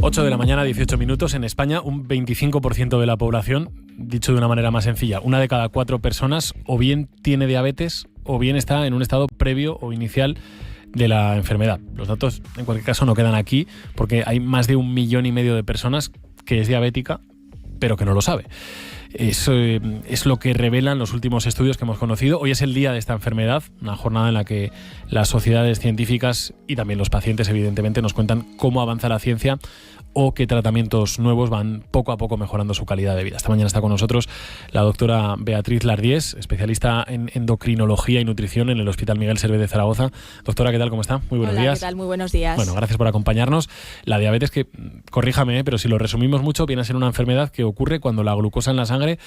8 de la mañana, 18 minutos. En España, un 25% de la población, dicho de una manera más sencilla, 1 de cada 4 personas o bien tiene diabetes o bien está en un estado previo o inicial de la enfermedad. Los datos, en cualquier caso, no quedan aquí porque hay más de 1,5 millones de personas que es diabética, pero que no lo sabe. Eso es lo que revelan los últimos estudios que hemos conocido. Hoy es el día de esta enfermedad, una jornada en la que las sociedades científicas y también los pacientes, evidentemente, nos cuentan cómo avanza la ciencia o qué tratamientos nuevos van poco a poco mejorando su calidad de vida. Esta mañana está con nosotros la doctora Beatriz Lardíez, especialista en endocrinología y nutrición en el Hospital Miguel Servet de Zaragoza. Doctora, ¿qué tal? ¿Cómo está? Muy buenos días. Hola, ¿qué tal? Muy buenos días. Bueno, gracias por acompañarnos. La diabetes, que, corríjame, pero si lo resumimos mucho, viene a ser una enfermedad que ocurre cuando la glucosa en la sangre,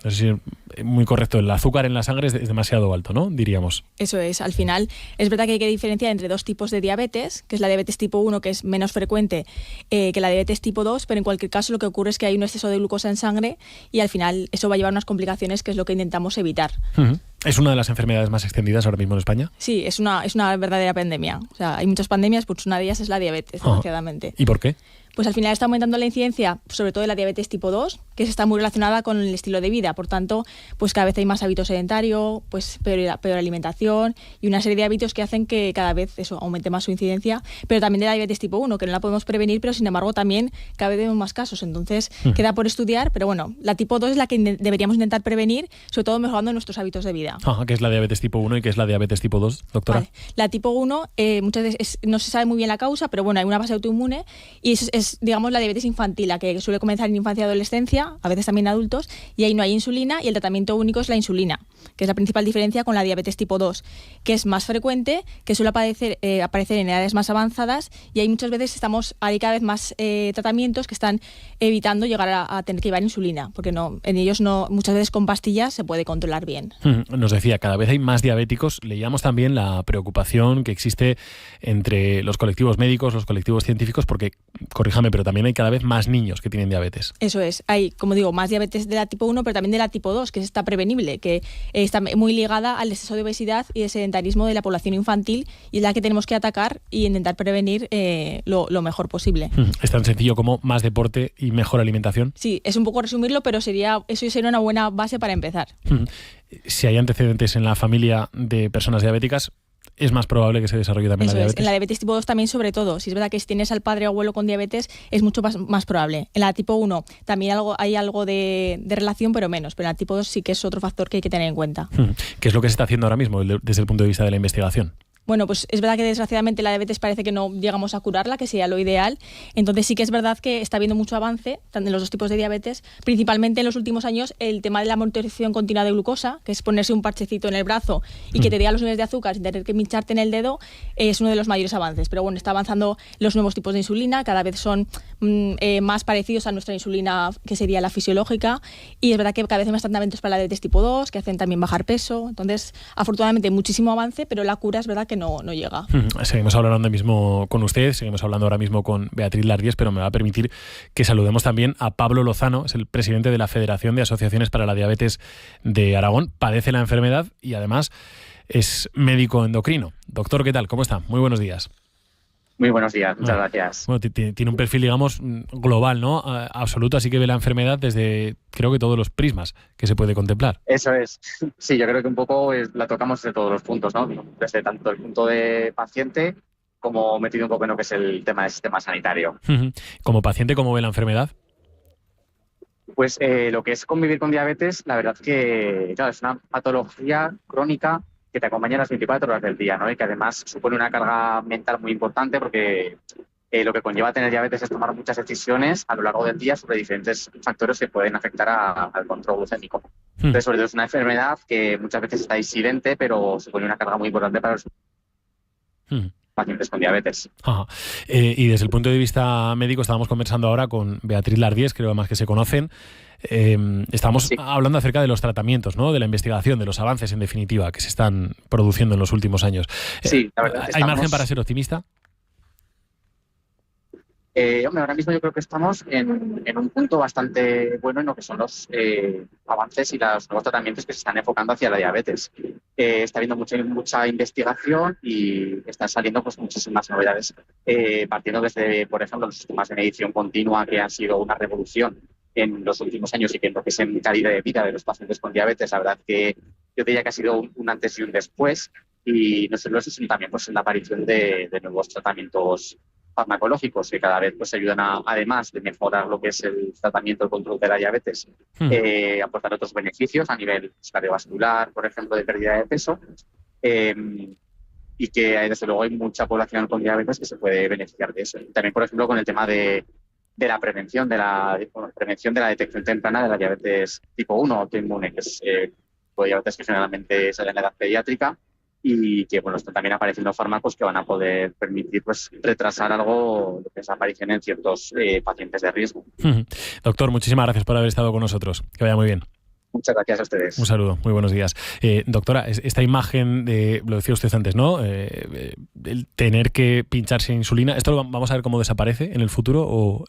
no sé si es muy correcto, el azúcar en la sangre es demasiado alto, ¿no? Diríamos. Eso es. Al final, es verdad que hay que diferenciar entre dos tipos de diabetes, que es la diabetes tipo 1, que es menos frecuente que la diabetes tipo 2, pero en cualquier caso lo que ocurre es que hay un exceso de glucosa en sangre y al final eso va a llevar unas complicaciones, que es lo que intentamos evitar. Uh-huh. ¿Es una de las enfermedades más extendidas ahora mismo en España? Sí, es una verdadera pandemia. O sea, hay muchas pandemias, pues una de ellas es la diabetes, desgraciadamente. ¿Y por qué? Pues al final está aumentando la incidencia, sobre todo de la diabetes tipo 2, que está muy relacionada con el estilo de vida. Por tanto, pues cada vez hay más hábito sedentario, pues peor alimentación y una serie de hábitos que hacen que cada vez eso aumente más su incidencia. Pero también de la diabetes tipo 1, que no la podemos prevenir, pero sin embargo también cada vez vemos más casos. Entonces queda por estudiar, pero bueno, la tipo 2 es la que deberíamos intentar prevenir, sobre todo mejorando nuestros hábitos de vida. ¿Qué es la diabetes tipo 1 y qué es la diabetes tipo 2, doctora? Vale. La tipo 1 muchas veces no se sabe muy bien la causa, pero bueno, hay una base autoinmune y es digamos, la diabetes infantil, la que suele comenzar en infancia y adolescencia, a veces también adultos, y ahí no hay insulina y el tratamiento único es la insulina, que es la principal diferencia con la diabetes tipo 2, que es más frecuente, que suele aparecer en edades más avanzadas y ahí muchas veces hay cada vez más tratamientos que están evitando llegar a tener que llevar insulina, porque en ellos muchas veces con pastillas se puede controlar bien. Nos decía, cada vez hay más diabéticos. Leíamos también la preocupación que existe entre los colectivos médicos, los colectivos científicos, porque, corríjame, pero también hay cada vez más niños que tienen diabetes. Eso es. Hay, como digo, más diabetes de la tipo 1, pero también de la tipo 2, que está prevenible, que está muy ligada al exceso de obesidad y de sedentarismo de la población infantil y es la que tenemos que atacar y intentar prevenir lo mejor posible. ¿Es tan sencillo como más deporte y mejor alimentación? Sí, es un poco resumirlo, pero eso sería una buena base para empezar. Si hay antecedentes en la familia de personas diabéticas, es más probable que se desarrolle también la diabetes. En la diabetes tipo 2 también, sobre todo. Si es verdad que si tienes al padre o abuelo con diabetes, es mucho más probable. En la tipo 1 también hay algo de relación, pero menos. Pero en la tipo 2 sí que es otro factor que hay que tener en cuenta. ¿Qué es lo que se está haciendo ahora mismo desde el punto de vista de la investigación? Bueno, pues es verdad que desgraciadamente la diabetes parece que no llegamos a curarla, que sería lo ideal. Entonces sí que es verdad que está habiendo mucho avance en los dos tipos de diabetes. Principalmente en los últimos años el tema de la monitorización continua de glucosa, que es ponerse un parchecito en el brazo y que te diga los niveles de azúcar sin tener que mincharte en el dedo, es uno de los mayores avances. Pero bueno, está avanzando los nuevos tipos de insulina, cada vez son más parecidos a nuestra insulina, que sería la fisiológica. Y es verdad que cada vez hay más tratamientos para la diabetes tipo 2, que hacen también bajar peso. Entonces, afortunadamente, muchísimo avance, pero la cura es verdad que no llega. Seguimos hablando ahora mismo con usted, seguimos hablando ahora mismo con Beatriz Lardíez, pero me va a permitir que saludemos también a Pablo Lozano, es el presidente de la Federación de Asociaciones para la Diabetes de Aragón. Padece la enfermedad y además es médico endocrino. Doctor, ¿qué tal? ¿Cómo está? Muy buenos días. Muy buenos días, muchas gracias. Bueno, tiene un perfil, digamos, global, ¿no? Absoluto, así que ve la enfermedad desde, creo que todos los prismas que se puede contemplar. Eso es. Sí, yo creo que un poco la tocamos desde todos los puntos, ¿no? Desde tanto el punto de paciente como metido un poco en lo que es el tema del sistema sanitario. Como paciente, ¿cómo ve la enfermedad? Pues lo que es convivir con diabetes, la verdad que claro, es una patología crónica que te acompaña las 24 horas del día, ¿no? Y que además supone una carga mental muy importante porque lo que conlleva tener diabetes es tomar muchas decisiones a lo largo del día sobre diferentes factores que pueden afectar al control glucémico. Entonces, sobre todo es una enfermedad que muchas veces está disidente, pero supone una carga muy importante para los pacientes con diabetes. Y desde el punto de vista médico, estábamos conversando ahora con Beatriz Lardíez, creo más que se conocen. Estamos hablando acerca de los tratamientos, ¿no? De la investigación, de los avances, en definitiva, que se están produciendo en los últimos años. Sí, la verdad ¿Hay margen para ser optimista? Hombre, ahora mismo yo creo que estamos en un punto bastante bueno en lo que son los avances y los nuevos tratamientos que se están enfocando hacia la diabetes. Está habiendo mucha investigación y están saliendo pues muchísimas novedades, partiendo desde, por ejemplo, los sistemas de medición continua, que han sido una revolución en los últimos años y que en lo que es en calidad de vida de los pacientes con diabetes, la verdad que yo diría que ha sido un antes y un después. Y no solo eso, sino también pues, en la aparición de nuevos tratamientos farmacológicos que cada vez pues ayudan además de mejorar lo que es el tratamiento, el control de la diabetes, aportar otros beneficios a nivel cardiovascular, por ejemplo, de pérdida de peso, y que desde luego hay mucha población con diabetes que se puede beneficiar de eso. Y también, por ejemplo, con el tema de la prevención, de la detección temprana de la diabetes tipo 1 autoinmune, que es diabetes que generalmente se da en la edad pediátrica, y que bueno, están también apareciendo fármacos que van a poder permitir pues retrasar algo lo que es la aparición en ciertos pacientes de riesgo. Doctor, muchísimas gracias por haber estado con nosotros. Que vaya muy bien. Muchas gracias a ustedes. Un saludo, muy buenos días. Doctora, esta imagen de, lo decía usted antes, ¿no? El tener que pincharse insulina, ¿esto lo vamos a ver cómo desaparece en el futuro o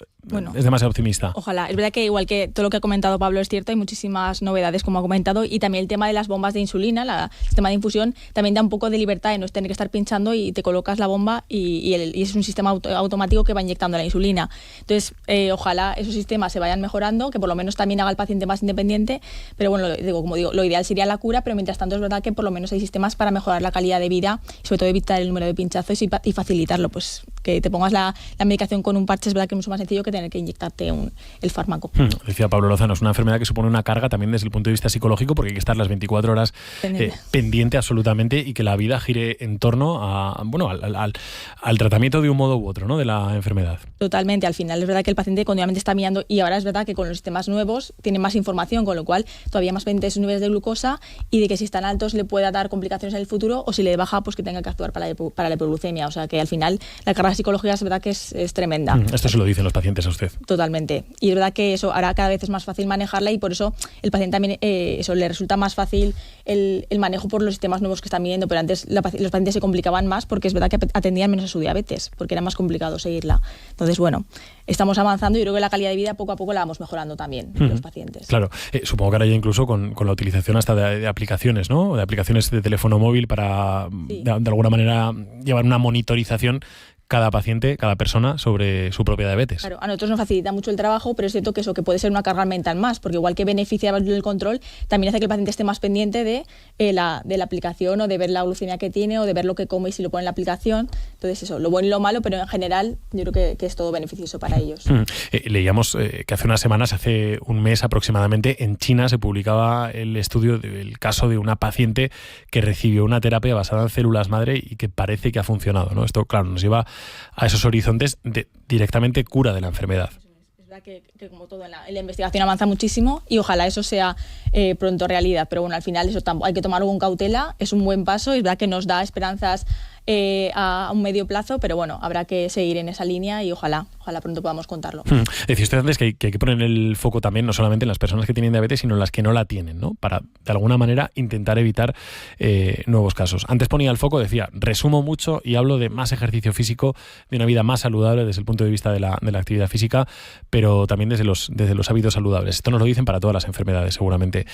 es demasiado optimista? Ojalá. Es verdad que igual que todo lo que ha comentado Pablo es cierto, hay muchísimas novedades como ha comentado, y también el tema de las bombas de insulina, el sistema de infusión, también da un poco de libertad de no tener que estar pinchando y te colocas la bomba y es un sistema automático que va inyectando la insulina. Entonces, ojalá esos sistemas se vayan mejorando, que por lo menos también haga al paciente más independiente. Pero bueno, como digo, lo ideal sería la cura, pero mientras tanto es verdad que por lo menos hay sistemas para mejorar la calidad de vida y sobre todo evitar el número de pinchazos y facilitarlo. Pues que te pongas la medicación con un parche es verdad que es mucho más sencillo que tener que inyectarte el fármaco. Decía Pablo Lozano, es una enfermedad que supone una carga también desde el punto de vista psicológico, porque hay que estar las 24 horas pendiente absolutamente y que la vida gire en torno al tratamiento de un modo u otro, ¿no?, de la enfermedad. Totalmente. Al final es verdad que el paciente continuamente está mirando, y ahora es verdad que con los sistemas nuevos tiene más información, con lo cual todavía más pendientes sus niveles de glucosa y de que si están altos le pueda dar complicaciones en el futuro, o si le baja pues que tenga que actuar para la hipoglucemia. O sea que al final la carga psicológica es verdad que es tremenda. Esto se lo dicen los pacientes a usted. Totalmente. Y es verdad que eso ahora cada vez es más fácil manejarla, y por eso el paciente también eso le resulta más fácil el manejo por los sistemas nuevos que están viendo. Pero antes los pacientes se complicaban más porque es verdad que atendían menos a su diabetes, porque era más complicado seguirla. Entonces, bueno, estamos avanzando y yo creo que la calidad de vida poco a poco la vamos mejorando también los pacientes. Claro. Supongo que ahora ya incluso con la utilización hasta de aplicaciones, ¿no? De aplicaciones de teléfono móvil para, de alguna manera, llevar una monitorización cada paciente, cada persona sobre su propia diabetes. Claro, a nosotros nos facilita mucho el trabajo, pero es cierto que eso que puede ser una carga mental más, porque igual que beneficia el control, también hace que el paciente esté más pendiente de la aplicación, o de ver la glucemia que tiene, o de ver lo que come y si lo pone en la aplicación. Entonces eso, lo bueno y lo malo, pero en general yo creo que es todo beneficioso para ellos. Leíamos que hace unas semanas, hace un mes aproximadamente, en China se publicaba el estudio del caso de una paciente que recibió una terapia basada en células madre y que parece que ha funcionado, ¿no? Esto, claro, nos lleva a esos horizontes de directamente cura de la enfermedad. Es verdad que como todo en la investigación avanza muchísimo, y ojalá eso sea pronto realidad, pero bueno, al final eso hay que tomarlo con cautela, es un buen paso, es verdad que nos da esperanzas a un medio plazo, pero bueno, habrá que seguir en esa línea y ojalá pronto podamos contarlo. Decía usted antes que hay que poner el foco también no solamente en las personas que tienen diabetes, sino en las que no la tienen, ¿no? Para, de alguna manera, intentar evitar nuevos casos. Antes ponía el foco, decía, resumo mucho y hablo de más ejercicio físico, de una vida más saludable desde el punto de vista de la actividad física, pero también desde los hábitos saludables. Esto nos lo dicen para todas las enfermedades, seguramente.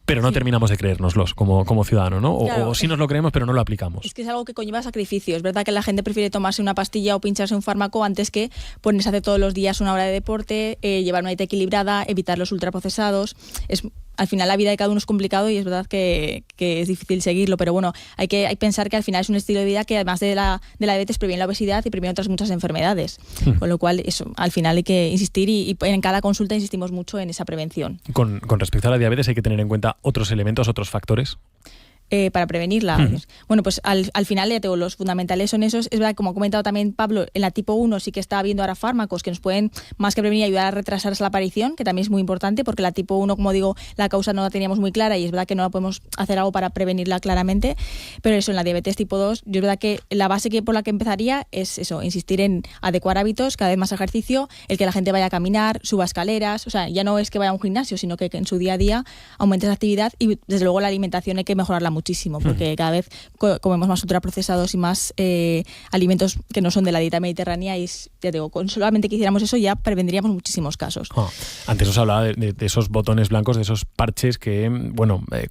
Pero no terminamos de creérnoslos como ciudadanos, ¿no? Claro. O sí nos lo creemos, pero no lo aplicamos. Es que es algo que conlleva sacrificio. Es verdad que la gente prefiere tomarse una pastilla o pincharse un fármaco antes que ponerse a hacer todos los días una hora de deporte, llevar una dieta equilibrada, evitar los ultraprocesados. Al final la vida de cada uno es complicado y es verdad que es difícil seguirlo, pero bueno, hay que pensar que al final es un estilo de vida que además de la diabetes previene la obesidad y previene otras muchas enfermedades. Con lo cual, eso, al final hay que insistir y en cada consulta insistimos mucho en esa prevención. Con respecto a la diabetes hay que tener en cuenta otros elementos, otros factores. Para prevenirla. Bueno, pues al final ya tengo los fundamentales son esos. Es verdad, como ha comentado también Pablo, en la tipo 1 sí que está habiendo ahora fármacos que nos pueden, más que prevenir, ayudar a retrasarse la aparición, que también es muy importante, porque la tipo 1, como digo, la causa no la teníamos muy clara y es verdad que no la podemos hacer algo para prevenirla claramente, pero eso, en la diabetes tipo 2, yo es verdad que la base por la que empezaría es eso, insistir en adecuar hábitos, cada vez más ejercicio, el que la gente vaya a caminar, suba escaleras, o sea, ya no es que vaya a un gimnasio, sino que en su día a día aumente esa actividad, y desde luego la alimentación hay que mejorarla muchísimo, porque cada vez comemos más ultraprocesados y más alimentos que no son de la dieta mediterránea, y ya digo, con solamente que hiciéramos eso ya prevendríamos muchísimos casos. Antes os hablaba de esos botones blancos, de esos parches que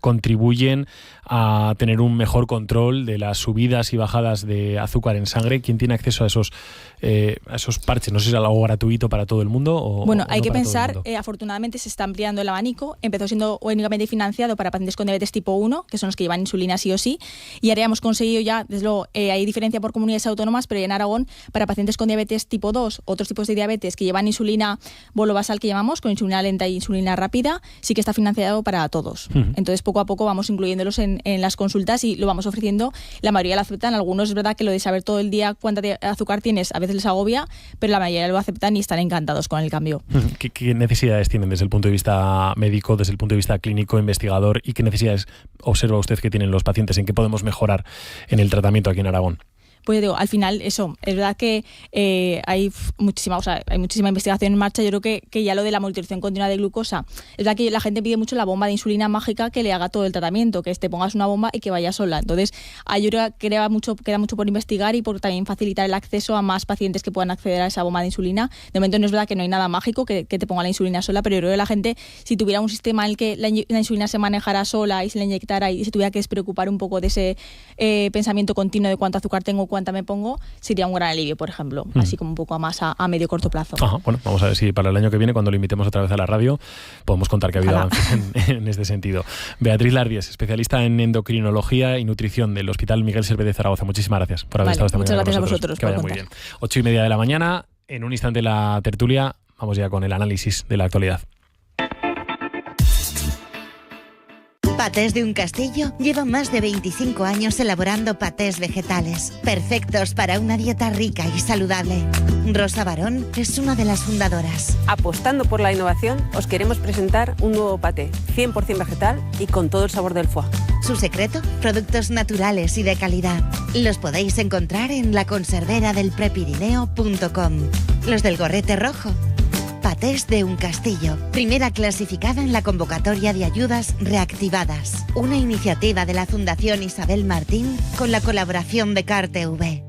contribuyen a tener un mejor control de las subidas y bajadas de azúcar en sangre. ¿Quién tiene acceso a esos parches? No sé si es algo gratuito para todo el mundo o bueno, hay no que para pensar, todo el mundo. Afortunadamente se está ampliando el abanico. Empezó siendo únicamente financiado para pacientes con diabetes tipo 1, que son los que llevan insulina sí o sí, y ahora hemos conseguido ya, desde luego, hay diferencia por comunidades autónomas, pero ya en Aragón, para pacientes con diabetes tipo 2, otros tipos de diabetes que llevan insulina bolobasal, que llamamos, con insulina lenta y insulina rápida, sí que está financiado para todos. Entonces, poco a poco vamos incluyéndolos en las consultas y lo vamos ofreciendo. La mayoría lo aceptan. Algunos es verdad que lo de saber todo el día cuánta azúcar tienes a veces les agobia, pero la mayoría lo aceptan y están encantados con el cambio. ¿Qué necesidades tienen desde el punto de vista médico, desde el punto de vista clínico, investigador, y qué necesidades observa usted que tienen los pacientes? ¿En qué podemos mejorar en el tratamiento aquí en Aragón? Pues digo, al final eso, es verdad que hay muchísima investigación en marcha. Yo creo que ya lo de la monitorización continua de glucosa, es verdad que la gente pide mucho la bomba de insulina mágica que le haga todo el tratamiento, que te pongas una bomba y que vaya sola. Entonces, yo creo que queda mucho por investigar y por también facilitar el acceso a más pacientes que puedan acceder a esa bomba de insulina. De momento no es verdad que no hay nada mágico que te ponga la insulina sola, pero yo creo que la gente, si tuviera un sistema en el que la insulina se manejara sola y se le inyectara y se tuviera que despreocupar un poco de ese pensamiento continuo de cuánto azúcar tengo, cuánta me pongo, sería un gran alivio, por ejemplo, así como un poco más a medio corto plazo. Bueno, vamos a ver si para el año que viene, cuando lo invitemos otra vez a la radio, podemos contar que ha habido avances en este sentido. Beatriz Lardies, especialista en endocrinología y nutrición del Hospital Miguel Servet de Zaragoza. Muchísimas gracias por haber estado esta mañana. Muchas gracias a vosotros. Que vaya muy bien. 8:30 de la mañana, en un instante la tertulia, vamos ya con el análisis de la actualidad. Patés de un Castillo lleva más de 25 años elaborando patés vegetales, perfectos para una dieta rica y saludable. Rosa Barón es una de las fundadoras. Apostando por la innovación, os queremos presentar un nuevo paté, 100% vegetal y con todo el sabor del foie. Su secreto, productos naturales y de calidad. Los podéis encontrar en laconserveradelprepirineo.com. Los del gorrete rojo. Patés de un Castillo, primera clasificada en la convocatoria de ayudas reactivadas. Una iniciativa de la Fundación Isabel Martín con la colaboración de CARTV.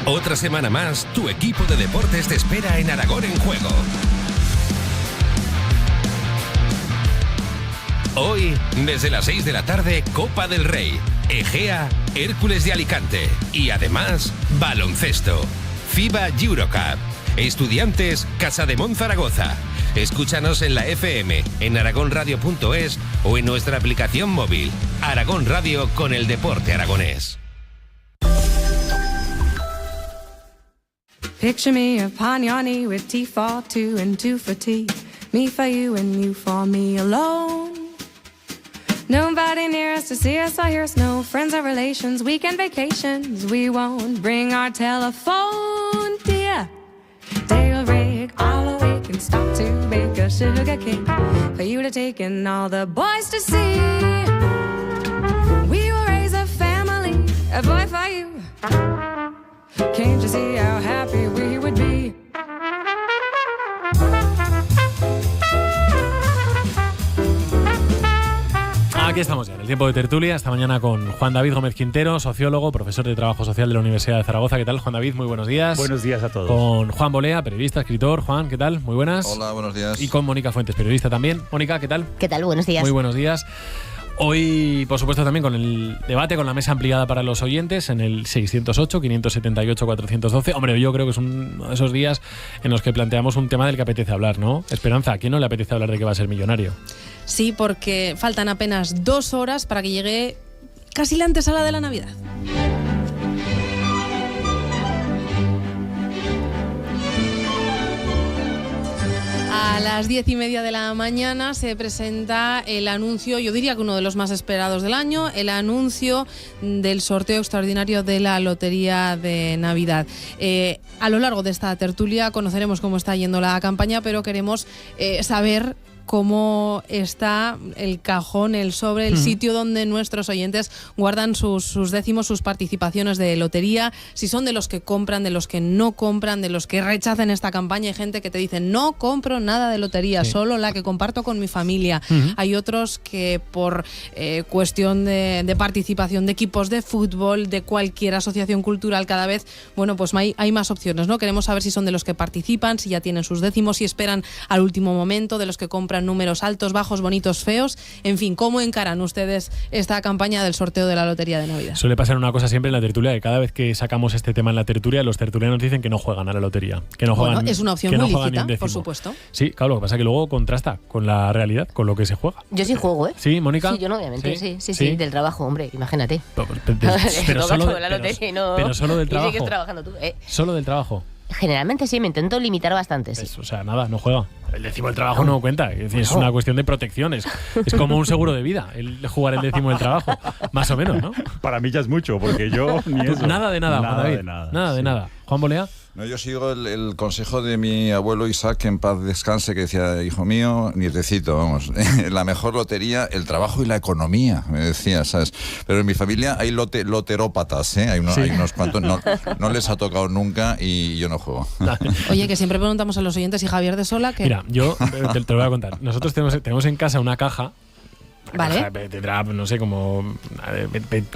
Otra semana más, tu equipo de deportes te espera en Aragón en Juego. Hoy, desde las 6 de la tarde, Copa del Rey, Egea, Hércules de Alicante y además, baloncesto, FIBA Eurocup. Estudiantes, Casademont Zaragoza. Escúchanos en la FM, en aragonradio.es o en nuestra aplicación móvil. Aragón Radio con el deporte aragonés. Picture me upon your knee with tea for two and two for tea. Me for you and you for me alone. Nobody near us to see us or hear us, no friends or relations, weekend vacations. We won't bring our telephone, dear. They'll rig all awake and stop to bake a sugar cake for you to take and all the boys to see. We will raise a family, a boy for you. Can't you see how happy we would be? Aquí estamos ya, en el tiempo de tertulia, esta mañana con Juan David Gómez Quintero, sociólogo, profesor de Trabajo Social de la Universidad de Zaragoza. ¿Qué tal, Juan David? Muy buenos días. Buenos días a todos. Con Juan Bolea, periodista, escritor. Juan, ¿qué tal? Muy buenas. Hola, buenos días. Y con Mónica Fuentes, periodista también. Mónica, ¿qué tal? ¿Qué tal? Buenos días. Muy buenos días. Hoy, por supuesto, también con el debate, con la mesa ampliada para los oyentes en el 608-578-412. Hombre, yo creo que es uno de esos días en los que planteamos un tema del que apetece hablar, ¿no? Esperanza, ¿a quién no le apetece hablar de que va a ser millonario? Sí, porque faltan apenas 2 horas para que llegue casi la antesala de la Navidad. A las 10:30 de la mañana se presenta el anuncio, yo diría que uno de los más esperados del año, el anuncio del sorteo extraordinario de la Lotería de Navidad. A lo largo de esta tertulia conoceremos cómo está yendo la campaña, pero queremos saber cómo está el cajón, el sobre, el sitio donde nuestros oyentes guardan sus décimos, sus participaciones de lotería, si son de los que compran, de los que no compran, de los que rechazan esta campaña. Hay gente que te dice, no compro nada de lotería, solo la que comparto con mi familia. Hay otros que por cuestión de participación de equipos de fútbol, de cualquier asociación cultural, cada vez, bueno, pues hay más opciones, ¿no? Queremos saber si son de los que participan, si ya tienen sus décimos, si esperan al último momento, de los que compran números altos, bajos, bonitos, feos. En fin, ¿cómo encaran ustedes esta campaña del sorteo de la Lotería de Navidad? Suele pasar una cosa siempre en la tertulia, que cada vez que sacamos este tema en la tertulia, los tertulianos dicen que no juegan a la lotería. Que no juegan, es una opción muy lícita, por supuesto. Sí, claro, lo que pasa es que luego contrasta con la realidad, con lo que se juega. Yo sí juego, ¿eh? Sí, Mónica. Sí, yo no, obviamente, sí, del trabajo, hombre, imagínate. Pero solo del trabajo. Y sigues trabajando tú, ¿eh? Solo del trabajo. Generalmente sí, me intento limitar bastante, sí. O sea, nada, no juega. El décimo del trabajo no cuenta. Es una cuestión de protecciones. Es como un seguro de vida, el jugar el décimo del trabajo. Más o menos, ¿no? Para mí ya es mucho, porque yo ni eso. Nada de nada, Juan David. Nada de nada. Juan Bolea. No, yo sigo el consejo de mi abuelo Isaac, que en paz descanse, que decía, hijo mío, nietecito, vamos, la mejor lotería, el trabajo y la economía, me decía, ¿sabes? Pero en mi familia hay loterópatas, ¿eh? Hay unos cuantos, no les ha tocado nunca y yo no juego. Oye, que siempre preguntamos a los oyentes y Javier de Sola que... Mira, yo te lo voy a contar. Nosotros tenemos en casa una caja. Vale. Tendrá, no sé, como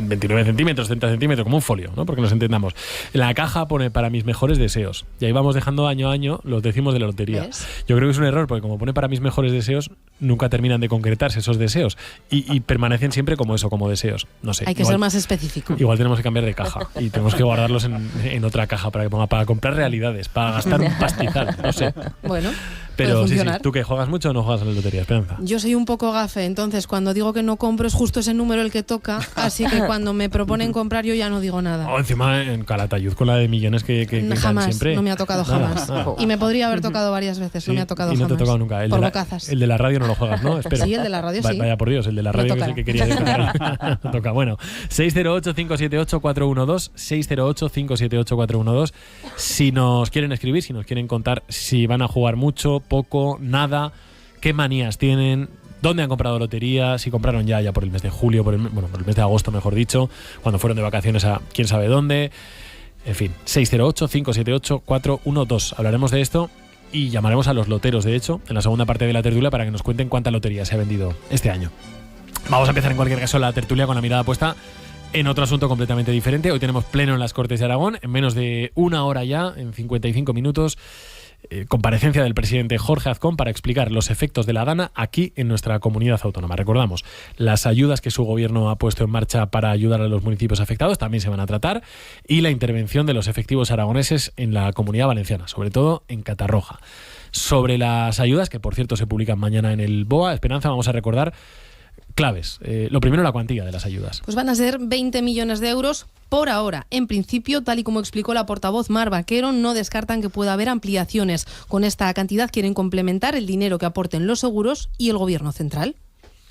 29 centímetros, 30 centímetros, como un folio, ¿no? Porque nos entendamos. La caja pone para mis mejores deseos. Y ahí vamos dejando año a año los décimos de la lotería. ¿Ves? Yo creo que es un error, porque como pone para mis mejores deseos, nunca terminan de concretarse esos deseos. Y permanecen siempre como eso, como deseos. No sé. Hay que ser más específico. Igual tenemos que cambiar de caja. Y tenemos que guardarlos en otra caja para que ponga para comprar realidades, para gastar un pastizal. No sé. Bueno. Pero sí, ¿tú que juegas mucho o no juegas a la lotería, Esperanza? Yo soy un poco gafe, entonces cuando digo que no compro es justo ese número el que toca, así que cuando me proponen comprar yo ya no digo nada. Encima en Calatayud con la de millones que jamás, siempre. No me ha tocado jamás. Y me podría haber tocado varias veces, no me ha tocado jamás. Y no te ha tocado nunca. Por bocazas. El de la radio no lo juegas, ¿no? Espero. Sí, el de la radio sí. Vaya por Dios, el de la radio que es el que quería decir. No toca. Bueno, 608-578-412, 608-578-412. Si nos quieren escribir, si nos quieren contar si van a jugar mucho, poco, nada, qué manías tienen, dónde han comprado lotería, si compraron ya por el mes de julio, por el mes de agosto, mejor dicho, cuando fueron de vacaciones a quién sabe dónde. En fin, 608-578-412. Hablaremos de esto y llamaremos a los loteros, de hecho, en la segunda parte de la tertulia para que nos cuenten cuánta lotería se ha vendido este año. Vamos a empezar en cualquier caso la tertulia con la mirada puesta en otro asunto completamente diferente. Hoy tenemos pleno en las Cortes de Aragón, en menos de una hora ya, en 55 minutos. Comparecencia del presidente Jorge Azcón para explicar los efectos de la DANA aquí en nuestra comunidad autónoma. Recordamos, las ayudas que su gobierno ha puesto en marcha para ayudar a los municipios afectados también se van a tratar, y la intervención de los efectivos aragoneses en la Comunidad Valenciana, sobre todo en Catarroja. Sobre las ayudas, que por cierto se publican mañana en el BOA, Esperanza, vamos a recordar claves. Lo primero, la cuantía de las ayudas. Pues van a ser 20 millones de euros por ahora. En principio, tal y como explicó la portavoz Mar Vaquero, no descartan que pueda haber ampliaciones. Con esta cantidad quieren complementar el dinero que aporten los seguros y el gobierno central.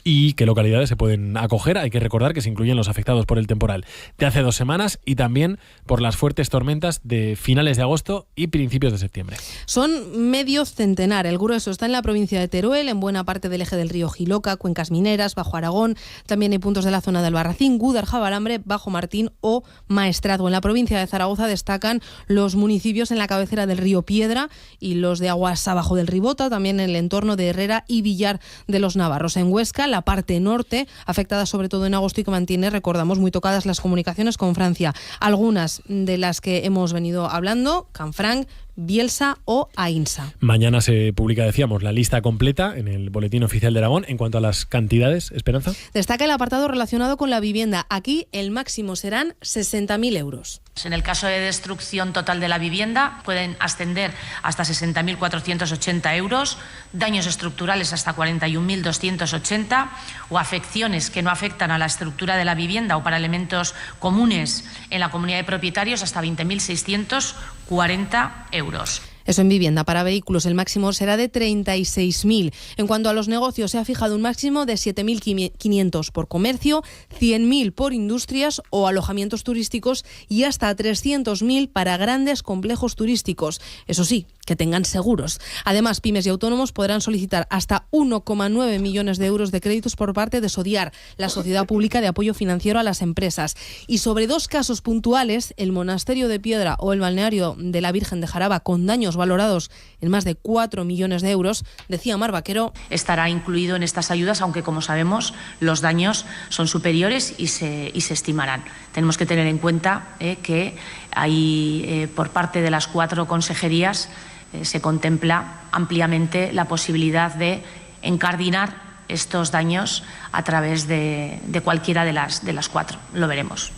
¿Y qué localidades se pueden acoger? Hay que recordar que se incluyen los afectados por el temporal de hace 2 semanas y también por las fuertes tormentas de finales de agosto y principios de septiembre. Son medio centenar. El grueso está en la provincia de Teruel, en buena parte del eje del río Jiloca, Cuencas Mineras, Bajo Aragón. También hay puntos de la zona de Albarracín, Gúdar, Jabalambre, Bajo Martín o Maestrazgo. En la provincia de Zaragoza destacan los municipios en la cabecera del río Piedra y los de aguas abajo del Ribota, también en el entorno de Herrera y Villar de los Navarros. En Huesca, la parte norte, afectada sobre todo en agosto y que mantiene, recordamos, muy tocadas las comunicaciones con Francia. Algunas de las que hemos venido hablando, Canfranc, Bielsa o Ainsa. Mañana se publica, decíamos, la lista completa en el Boletín Oficial de Aragón. En cuanto a las cantidades, Esperanza. Destaca el apartado relacionado con la vivienda. Aquí el máximo serán 60.000 euros. En el caso de destrucción total de la vivienda pueden ascender hasta 60.480 euros, daños estructurales hasta 41.280 o afecciones que no afectan a la estructura de la vivienda o para elementos comunes en la comunidad de propietarios hasta 20.640 euros. Eso en vivienda. Para vehículos el máximo será de 36.000. En cuanto a los negocios, se ha fijado un máximo de 7.500 por comercio, 100.000 por industrias o alojamientos turísticos y hasta 300.000 para grandes complejos turísticos. Eso sí, que tengan seguros. Además, pymes y autónomos podrán solicitar hasta 1,9 millones de euros de créditos por parte de SODIAR, la Sociedad Pública de Apoyo Financiero a las Empresas. Y sobre 2 casos puntuales, el Monasterio de Piedra o el balneario de la Virgen de Jaraba, con daños valorados en más de 4 millones de euros, decía Mar Vaquero. Estará incluido en estas ayudas, aunque como sabemos los daños son superiores y se estimarán. Tenemos que tener en cuenta que hay por parte de las 4 consejerías se contempla ampliamente la posibilidad de encardinar estos daños a través de cualquiera de las 4. Lo veremos.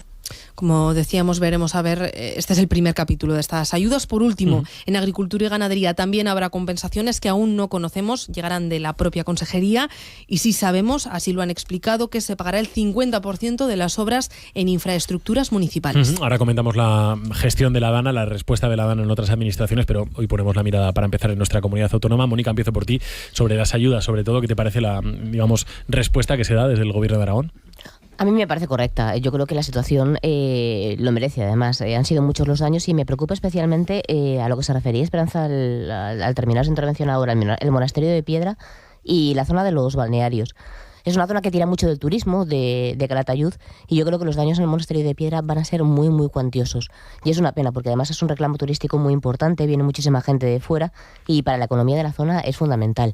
Como decíamos, veremos a ver, este es el primer capítulo de estas ayudas. Por último, en agricultura y ganadería también habrá compensaciones que aún no conocemos, llegarán de la propia consejería y sí sabemos, así lo han explicado, que se pagará el 50% de las obras en infraestructuras municipales. Ahora comentamos la gestión de la DANA, la respuesta de la DANA en otras administraciones, pero hoy ponemos la mirada para empezar en nuestra comunidad autónoma. Mónica, empiezo por ti, sobre las ayudas, sobre todo, ¿qué te parece la, digamos, respuesta que se da desde el Gobierno de Aragón? A mí me parece correcta. Yo creo que la situación lo merece. Además, han sido muchos los daños y me preocupa especialmente a lo que se refería Esperanza al terminar su intervención ahora, el Monasterio de Piedra y la zona de los balnearios. Es una zona que tira mucho del turismo, de Calatayud, y yo creo que los daños en el Monasterio de Piedra van a ser muy, muy cuantiosos. Y es una pena, porque además es un reclamo turístico muy importante, viene muchísima gente de fuera y para la economía de la zona es fundamental.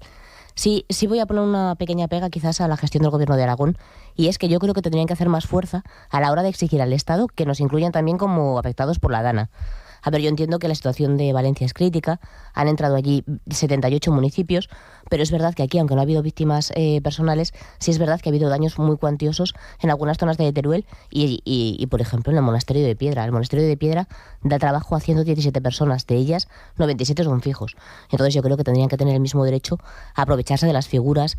Sí voy a poner una pequeña pega quizás a la gestión del Gobierno de Aragón, y es que yo creo que tendrían que hacer más fuerza a la hora de exigir al Estado que nos incluyan también como afectados por la DANA. A ver, yo entiendo que la situación de Valencia es crítica, han entrado allí 78 municipios, pero es verdad que aquí, aunque no ha habido víctimas personales, sí es verdad que ha habido daños muy cuantiosos en algunas zonas de Teruel y, por ejemplo, en el Monasterio de Piedra. El Monasterio de Piedra da trabajo a 117 personas, de ellas 97 son fijos. Entonces yo creo que tendrían que tener el mismo derecho a aprovecharse de las figuras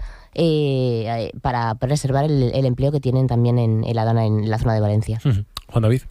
para preservar el empleo que tienen también en la DANA en la zona de Valencia. Juan David.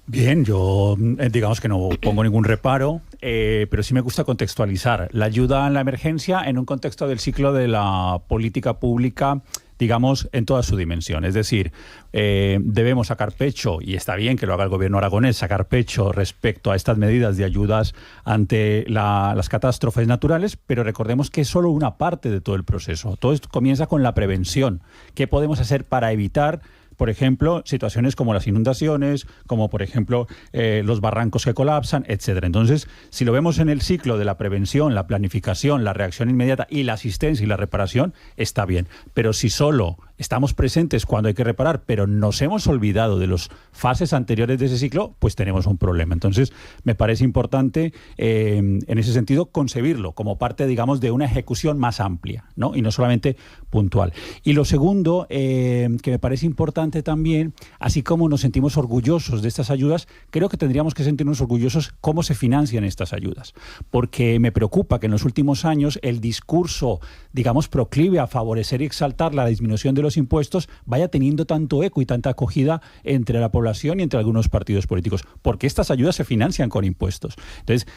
Bien, yo digamos que no pongo ningún reparo, pero sí me gusta contextualizar la ayuda en la emergencia en un contexto del ciclo de la política pública, digamos, en toda su dimensión. Es decir, debemos sacar pecho, y está bien que lo haga el Gobierno aragonés, sacar pecho respecto a estas medidas de ayudas ante las catástrofes naturales, pero recordemos que es solo una parte de todo el proceso. Todo esto comienza con la prevención. ¿Qué podemos hacer para evitar, por ejemplo, situaciones como las inundaciones, como por ejemplo los barrancos que colapsan, etcétera? Entonces, si lo vemos en el ciclo de la prevención, la planificación, la reacción inmediata y la asistencia y la reparación, está bien. Pero si solo estamos presentes cuando hay que reparar, pero nos hemos olvidado de las fases anteriores de ese ciclo, pues tenemos un problema. Entonces, me parece importante, en ese sentido, concebirlo como parte, digamos, de una ejecución más amplia, ¿no? Y no solamente puntual. Y lo segundo, que me parece importante también, así como nos sentimos orgullosos de estas ayudas, creo que tendríamos que sentirnos orgullosos cómo se financian estas ayudas. Porque me preocupa que en los últimos años el discurso, digamos, proclive a favorecer y exaltar la disminución de los impuestos vaya teniendo tanto eco y tanta acogida entre la población y entre algunos partidos políticos, porque estas ayudas se financian con impuestos. Entonces,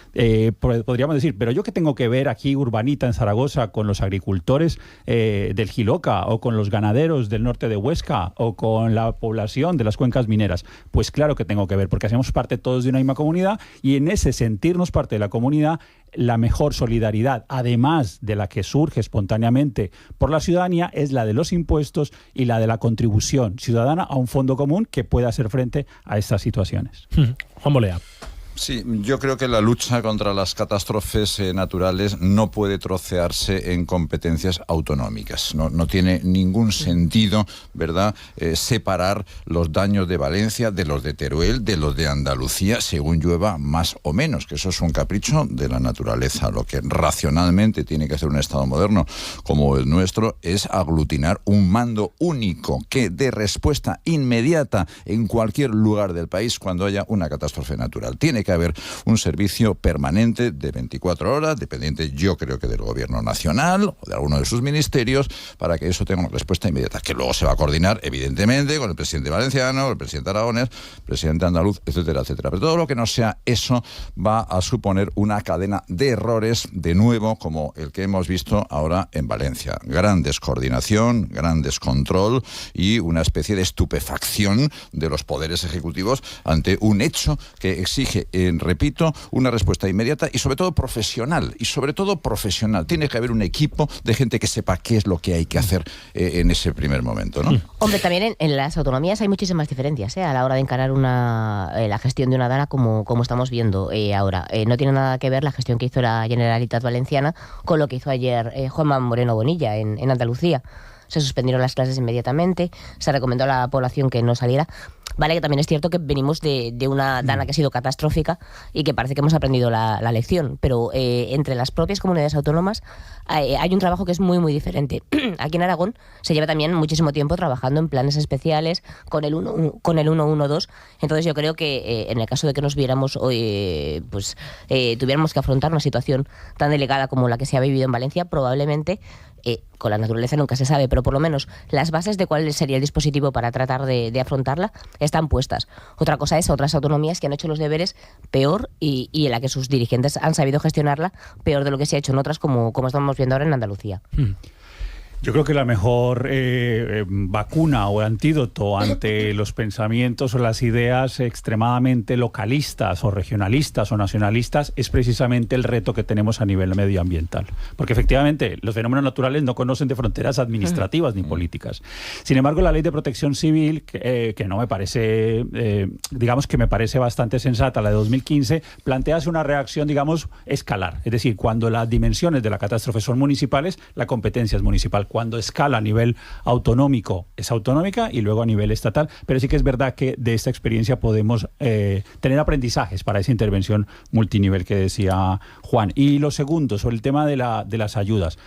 podríamos decir, pero yo qué tengo que ver aquí, urbanita, en Zaragoza, con los agricultores del Jiloca, o con los ganaderos del norte de Huesca, o con la población de las cuencas mineras. Pues claro que tengo que ver, porque hacemos parte todos de una misma comunidad, y en ese sentirnos parte de la comunidad, la mejor solidaridad, además de la que surge espontáneamente por la ciudadanía, es la de los impuestos y la de la contribución ciudadana a un fondo común que pueda hacer frente a estas situaciones. Juan Bolea. Sí, yo creo que la lucha contra las catástrofes naturales no puede trocearse en competencias autonómicas. No tiene ningún sentido, ¿verdad?, separar los daños de Valencia de los de Teruel, de los de Andalucía, según llueva más o menos, que eso es un capricho de la naturaleza. Lo que racionalmente tiene que hacer un Estado moderno como el nuestro es aglutinar un mando único que dé respuesta inmediata en cualquier lugar del país cuando haya una catástrofe natural. Tiene tiene que haber un servicio permanente de 24 horas, dependiente yo creo que del gobierno nacional o de alguno de sus ministerios, para que eso tenga una respuesta inmediata, que luego se va a coordinar evidentemente con el presidente valenciano, el presidente aragonés, el presidente andaluz, etcétera, etcétera. Pero todo lo que no sea eso va a suponer una cadena de errores, de nuevo, como el que hemos visto ahora en Valencia. Gran descoordinación, gran descontrol y una especie de estupefacción de los poderes ejecutivos ante un hecho que exige, repito, una respuesta inmediata y sobre todo profesional. Tiene que haber un equipo de gente que sepa qué es lo que hay que hacer en ese primer momento, ¿no? Hombre, también en las autonomías hay muchísimas diferencias a la hora de encarar la gestión de una DANA como estamos viendo ahora. No tiene nada que ver la gestión que hizo la Generalitat Valenciana con lo que hizo ayer Juanma Moreno Bonilla en Andalucía. Se suspendieron las clases inmediatamente, se recomendó a la población que no saliera. Vale, que también es cierto que venimos de una DANA que ha sido catastrófica y que parece que hemos aprendido la lección, pero entre las propias comunidades autónomas hay un trabajo que es muy, muy diferente. Aquí en Aragón se lleva también muchísimo tiempo trabajando en planes especiales con el 112. Entonces yo creo que en el caso de que nos viéramos hoy, tuviéramos que afrontar una situación tan delicada como la que se ha vivido en Valencia, probablemente con la naturaleza nunca se sabe, pero por lo menos las bases de cuál sería el dispositivo para tratar de afrontarla están puestas. Otra cosa es otras autonomías que han hecho los deberes peor y en la que sus dirigentes han sabido gestionarla peor de lo que se ha hecho en otras, como estamos viendo ahora en Andalucía. Yo creo que la mejor vacuna o antídoto ante los pensamientos o las ideas extremadamente localistas o regionalistas o nacionalistas es precisamente el reto que tenemos a nivel medioambiental. Porque efectivamente los fenómenos naturales no conocen de fronteras administrativas ni políticas. Sin embargo, la Ley de Protección Civil, que no me parece, digamos que me parece bastante sensata, la de 2015, plantea una reacción, digamos, escalar. Es decir, cuando las dimensiones de la catástrofe son municipales, la competencia es municipal. Cuando escala a nivel autonómico es autonómica y luego a nivel estatal, pero sí que es verdad que de esta experiencia podemos tener aprendizajes para esa intervención multinivel que decía Juan. Y lo segundo, sobre el tema de las ayudas.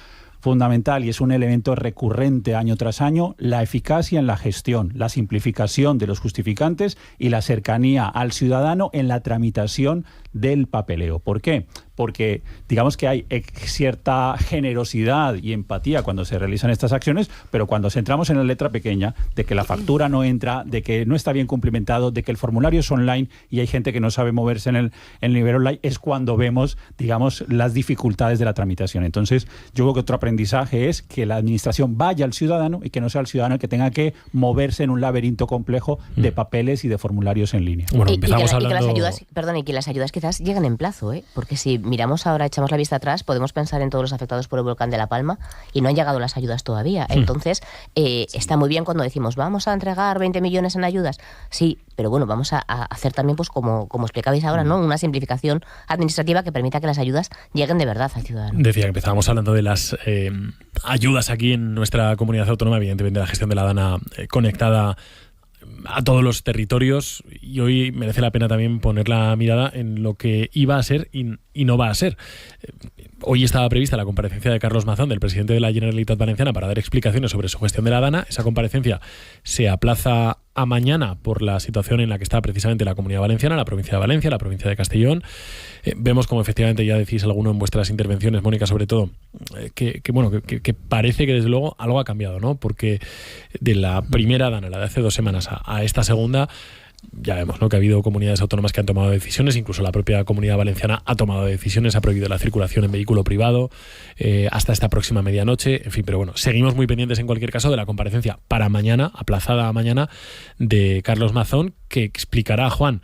Fundamental, y es un elemento recurrente año tras año, la eficacia en la gestión, la simplificación de los justificantes y la cercanía al ciudadano en la tramitación del papeleo. ¿Por qué? Porque digamos que hay cierta generosidad y empatía cuando se realizan estas acciones, pero cuando centramos en la letra pequeña, de que la factura no entra, de que no está bien cumplimentado, de que el formulario es online y hay gente que no sabe moverse en el nivel online, es cuando vemos, digamos, las dificultades de la tramitación. Entonces, yo creo que otro aprendizaje es que la administración vaya al ciudadano y que no sea el ciudadano el que tenga que moverse en un laberinto complejo de papeles y de formularios en línea. Bueno, empezamos hablando... y que las ayudas quizás lleguen en plazo, porque si miramos ahora, echamos la vista atrás, podemos pensar en todos los afectados por el volcán de La Palma y no han llegado las ayudas todavía. Entonces, está muy bien cuando decimos, vamos a entregar 20 millones en ayudas. Sí, pero bueno, vamos a hacer también, pues como explicabais ahora, ¿no? Una simplificación administrativa que permita que las ayudas lleguen de verdad al ciudadano. Decía que empezábamos hablando de las ayudas aquí en nuestra comunidad autónoma, evidentemente la gestión de la DANA conectada a todos los territorios, y hoy merece la pena también poner la mirada en lo que iba a ser y no va a ser. Hoy estaba prevista la comparecencia de Carlos Mazón, del presidente de la Generalitat Valenciana, para dar explicaciones sobre su gestión de la DANA. Esa comparecencia se aplaza a mañana por la situación en la que está precisamente la Comunidad Valenciana, la provincia de Valencia, la provincia de Castellón. Vemos como efectivamente ya decís alguno en vuestras intervenciones, Mónica, sobre todo, que parece que desde luego algo ha cambiado, ¿no? Porque de la primera DANA, la de hace 2 semanas, a esta segunda, ya vemos, ¿no?, que ha habido comunidades autónomas que han tomado decisiones, incluso la propia Comunidad Valenciana ha tomado decisiones, ha prohibido la circulación en vehículo privado hasta esta próxima medianoche, en fin, pero bueno, seguimos muy pendientes en cualquier caso de la comparecencia para mañana, aplazada a mañana, de Carlos Mazón, que explicará a Juan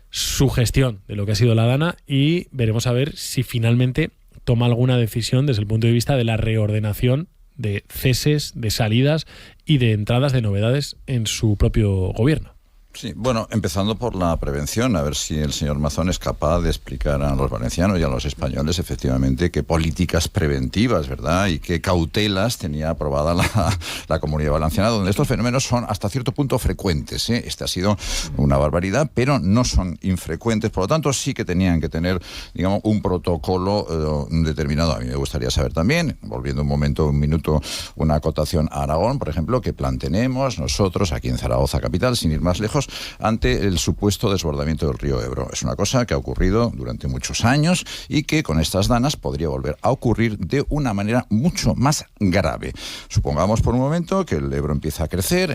su gestión de lo que ha sido la DANA y veremos a ver si finalmente toma alguna decisión desde el punto de vista de la reordenación de ceses, de salidas y de entradas de novedades en su propio gobierno. Sí, bueno, empezando por la prevención, a ver si el señor Mazón es capaz de explicar a los valencianos y a los españoles efectivamente qué políticas preventivas, ¿verdad?, y qué cautelas tenía aprobada la Comunidad Valenciana, donde estos fenómenos son hasta cierto punto frecuentes, ¿eh? Este ha sido una barbaridad, pero no son infrecuentes, por lo tanto sí que tenían que tener, digamos, un protocolo determinado. A mí me gustaría saber también, volviendo un minuto, una acotación a Aragón, por ejemplo, qué plan tenemos nosotros aquí en Zaragoza capital, sin ir más lejos, ojos ante el supuesto desbordamiento del río Ebro. Es una cosa que ha ocurrido durante muchos años y que con estas danas podría volver a ocurrir de una manera mucho más grave. Supongamos por un momento que el Ebro empieza a crecer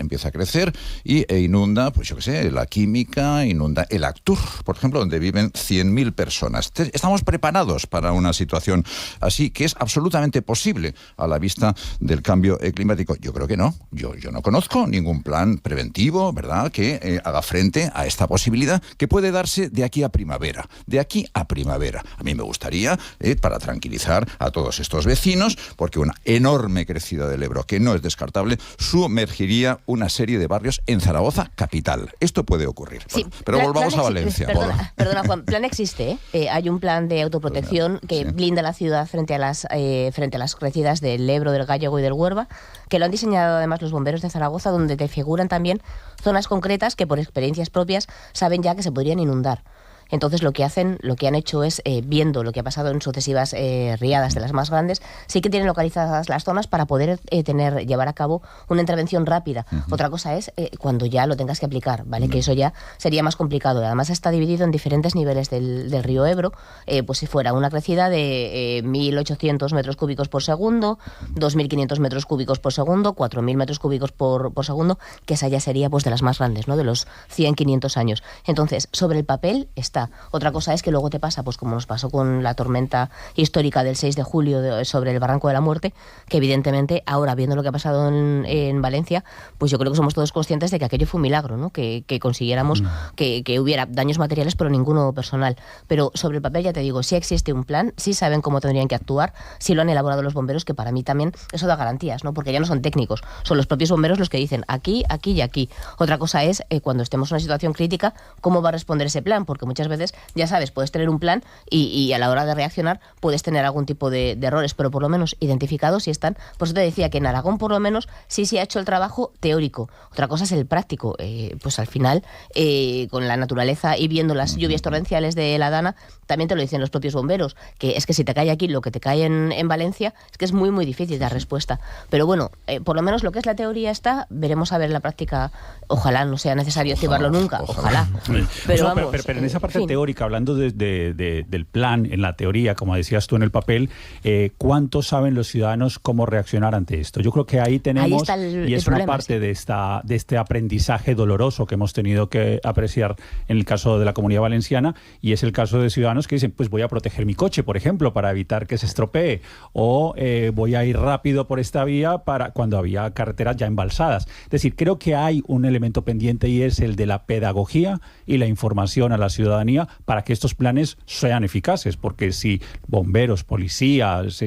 e inunda, pues yo qué sé, la Química, inunda el Actur, por ejemplo, donde viven 100.000 personas. Estamos preparados para una situación así, que es absolutamente posible a la vista del cambio climático. Yo creo que no. Yo no conozco ningún plan preventivo, ¿verdad?, que haga frente a esta posibilidad que puede darse de aquí a primavera. De aquí a primavera. A mí me gustaría, para tranquilizar a todos estos vecinos, porque una enorme crecida del Ebro, que no es descartable, sumergiría una serie de barrios en Zaragoza capital. Esto puede ocurrir. Sí, bueno, pero volvamos a Valencia. Perdona, Juan, plan existe, ¿eh? Hay un plan de autoprotección que blinda la ciudad frente a las crecidas del Ebro, del Gállego y del Huerva, que lo han diseñado además los bomberos de Zaragoza, donde te figuran también zonas concretas que por experiencias propias saben ya que se podrían inundar. Entonces lo que han hecho es, viendo lo que ha pasado en sucesivas riadas de las más grandes, sí que tienen localizadas las zonas para poder llevar a cabo una intervención rápida. Uh-huh. Otra cosa es cuando ya lo tengas que aplicar, ¿vale? Uh-huh. Que eso ya sería más complicado. Además está dividido en diferentes niveles del río Ebro, pues si fuera una crecida de 1.800 metros cúbicos por segundo, 2.500 metros cúbicos por segundo, 4.000 metros cúbicos por segundo, que esa ya sería pues de las más grandes, ¿no? De los 100, 500 años. Entonces, sobre el papel está. Otra cosa es que luego te pasa, pues como nos pasó con la tormenta histórica del 6 de julio sobre el Barranco de la Muerte, que evidentemente ahora, viendo lo que ha pasado en Valencia, pues yo creo que somos todos conscientes de que aquello fue un milagro, ¿no? Que consiguiéramos que hubiera daños materiales, pero ninguno personal. Pero sobre el papel, ya te digo, sí existe un plan, sí saben cómo tendrían que actuar, sí lo han elaborado los bomberos, que para mí también eso da garantías, ¿no? Porque ya no son técnicos, son los propios bomberos los que dicen aquí, aquí y aquí. Otra cosa es, cuando estemos en una situación crítica, cómo va a responder ese plan, porque muchas veces, ya sabes, puedes tener un plan y a la hora de reaccionar puedes tener algún tipo de errores, pero por lo menos identificados sí están. Por eso te decía que en Aragón por lo menos sí se ha hecho el trabajo teórico. Otra cosa es el práctico. Pues al final, con la naturaleza y viendo las lluvias torrenciales de la Dana, también te lo dicen los propios bomberos, que es que si te cae aquí lo que te cae en Valencia, es que es muy, muy difícil dar respuesta. Pero bueno, por lo menos lo que es la teoría está, veremos a ver en la práctica. Ojalá no sea necesario activarlo nunca, ojalá. Pero, vamos, pero en esa parte teórica, hablando del plan, en la teoría, como decías tú en el papel, ¿cuánto saben los ciudadanos cómo reaccionar ante esto? Yo creo que ahí tenemos, y es una parte de este aprendizaje doloroso que hemos tenido que apreciar en el caso de la Comunidad Valenciana, y es el caso de ciudadanos que dicen, pues voy a proteger mi coche, por ejemplo, para evitar que se estropee, o voy a ir rápido por esta vía para cuando había carreteras ya embalsadas. Es decir, creo que hay un elemento pendiente y es el de la pedagogía y la información a la ciudadanía para que estos planes sean eficaces, porque si bomberos, policías,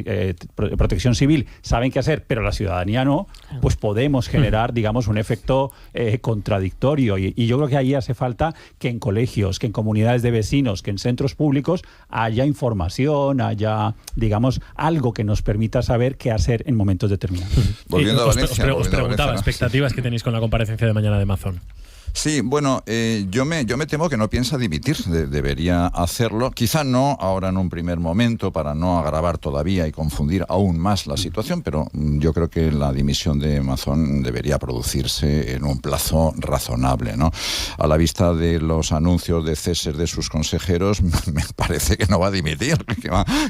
protección civil saben qué hacer, pero la ciudadanía no, pues podemos generar, digamos, un efecto contradictorio. Y yo creo que ahí hace falta que en colegios, que en comunidades de vecinos, que en centros públicos haya información, haya, digamos, algo que nos permita saber qué hacer en momentos determinados. Volviendo a Valencia. Os preguntaba, expectativas que tenéis con la comparecencia de mañana de Mazón. Sí, bueno, yo me temo que no piensa dimitir, debería hacerlo, quizá no ahora en un primer momento para no agravar todavía y confundir aún más la situación, pero yo creo que la dimisión de Mazón debería producirse en un plazo razonable, ¿no? A la vista de los anuncios de ceses de sus consejeros, me parece que no va a dimitir,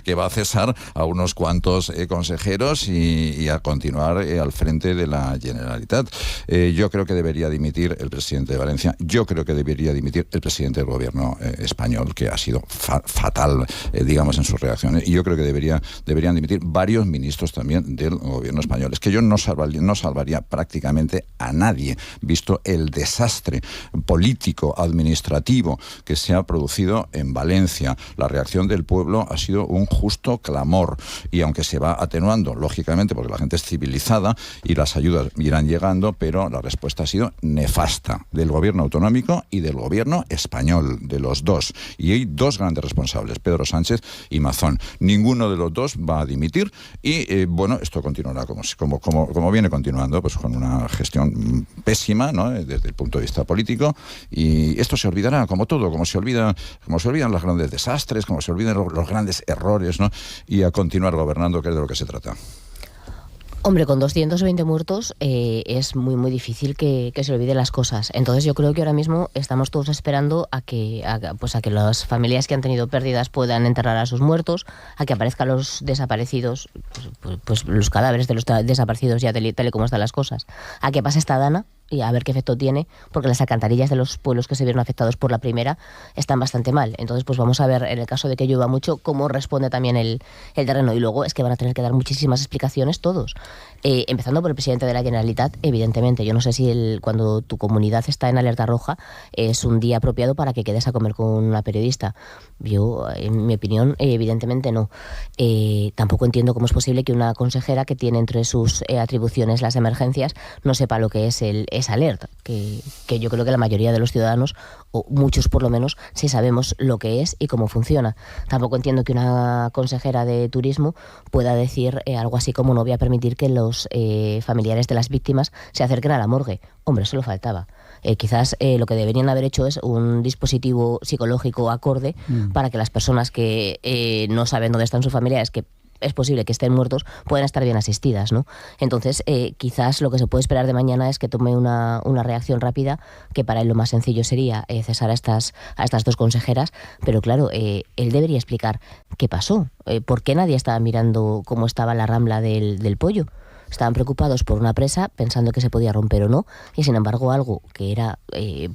que va a cesar a unos cuantos consejeros y a continuar al frente de la Generalitat. Yo creo que debería dimitir el presidente de Valencia. Yo creo que debería dimitir el presidente del gobierno español, que ha sido fatal, digamos, en sus reacciones. Y yo creo que deberían dimitir varios ministros también del gobierno español. Es que yo no salvaría prácticamente a nadie, visto el desastre político, administrativo que se ha producido en Valencia. La reacción del pueblo ha sido un justo clamor. Y aunque se va atenuando, lógicamente, porque la gente es civilizada y las ayudas irán llegando, pero la respuesta ha sido nefasta, del gobierno autonómico y del gobierno español, de los dos. Y hay dos grandes responsables, Pedro Sánchez y Mazón. Ninguno de los dos va a dimitir y, bueno, esto continuará como viene continuando, pues con una gestión pésima, ¿no?, desde el punto de vista político, y esto se olvidará, como todo, como se olvidan los grandes desastres, como se olvidan los grandes errores, ¿no?, y a continuar gobernando, que es de lo que se trata. Hombre, con 220 muertos es muy muy difícil que se olviden las cosas. Entonces yo creo que ahora mismo estamos todos esperando a que las familias que han tenido pérdidas puedan enterrar a sus muertos, a que aparezcan los desaparecidos, pues los cadáveres de los desaparecidos ya tal y como están las cosas, a que pase esta dana y a ver qué efecto tiene, porque las alcantarillas de los pueblos que se vieron afectados por la primera están bastante mal. Entonces, pues vamos a ver, en el caso de que llueva mucho, cómo responde también el terreno. Y luego es que van a tener que dar muchísimas explicaciones todos. Empezando por el presidente de la Generalitat, evidentemente. Yo no sé si cuando tu comunidad está en alerta roja es un día apropiado para que quedes a comer con una periodista. Yo, en mi opinión, evidentemente no. Tampoco entiendo cómo es posible que una consejera que tiene entre sus atribuciones las emergencias no sepa lo que es esa alerta, que yo creo que la mayoría de los ciudadanos, o muchos por lo menos, sí sabemos lo que es y cómo funciona. Tampoco entiendo que una consejera de turismo pueda decir algo así como: no voy a permitir que los familiares de las víctimas se acerquen a la morgue. Hombre, eso lo faltaba. Quizás lo que deberían haber hecho es un dispositivo psicológico acorde para que las personas que no saben dónde están sus familiares, que es posible que estén muertos, puedan estar bien asistidas, ¿no? Entonces, quizás lo que se puede esperar de mañana es que tome una reacción rápida, que para él lo más sencillo sería cesar a estas dos consejeras, pero claro, él debería explicar qué pasó, por qué nadie estaba mirando cómo estaba la rambla del Pollo. Estaban preocupados por una presa, pensando que se podía romper o no, y sin embargo algo que era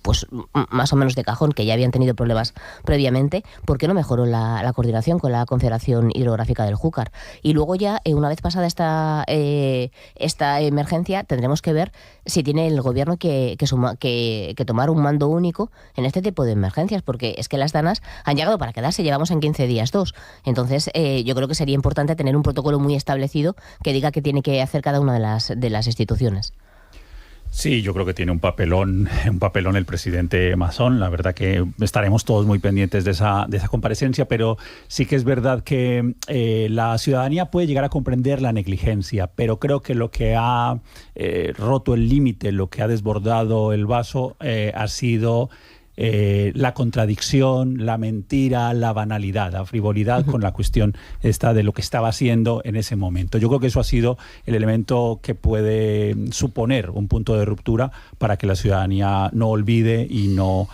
pues más o menos de cajón, que ya habían tenido problemas previamente, ¿por qué no mejoró la coordinación con la Confederación Hidrográfica del Júcar? Y luego ya, una vez pasada esta emergencia, tendremos que ver si tiene el gobierno que tomar un mando único en este tipo de emergencias, porque es que las danas han llegado para quedarse, llevamos en 15 días 2. Entonces yo creo que sería importante tener un protocolo muy establecido que diga que tiene que hacer cada una de las instituciones. Sí, yo creo que tiene un papelón el presidente Mazón. La verdad que estaremos todos muy pendientes de esa comparecencia, pero sí que es verdad que la ciudadanía puede llegar a comprender la negligencia, pero creo que lo que ha roto el límite, lo que ha desbordado el vaso, ha sido la contradicción, la mentira, la banalidad, la frivolidad con la cuestión esta de lo que estaba haciendo en ese momento. Yo creo que eso ha sido el elemento que puede suponer un punto de ruptura para que la ciudadanía no olvide y no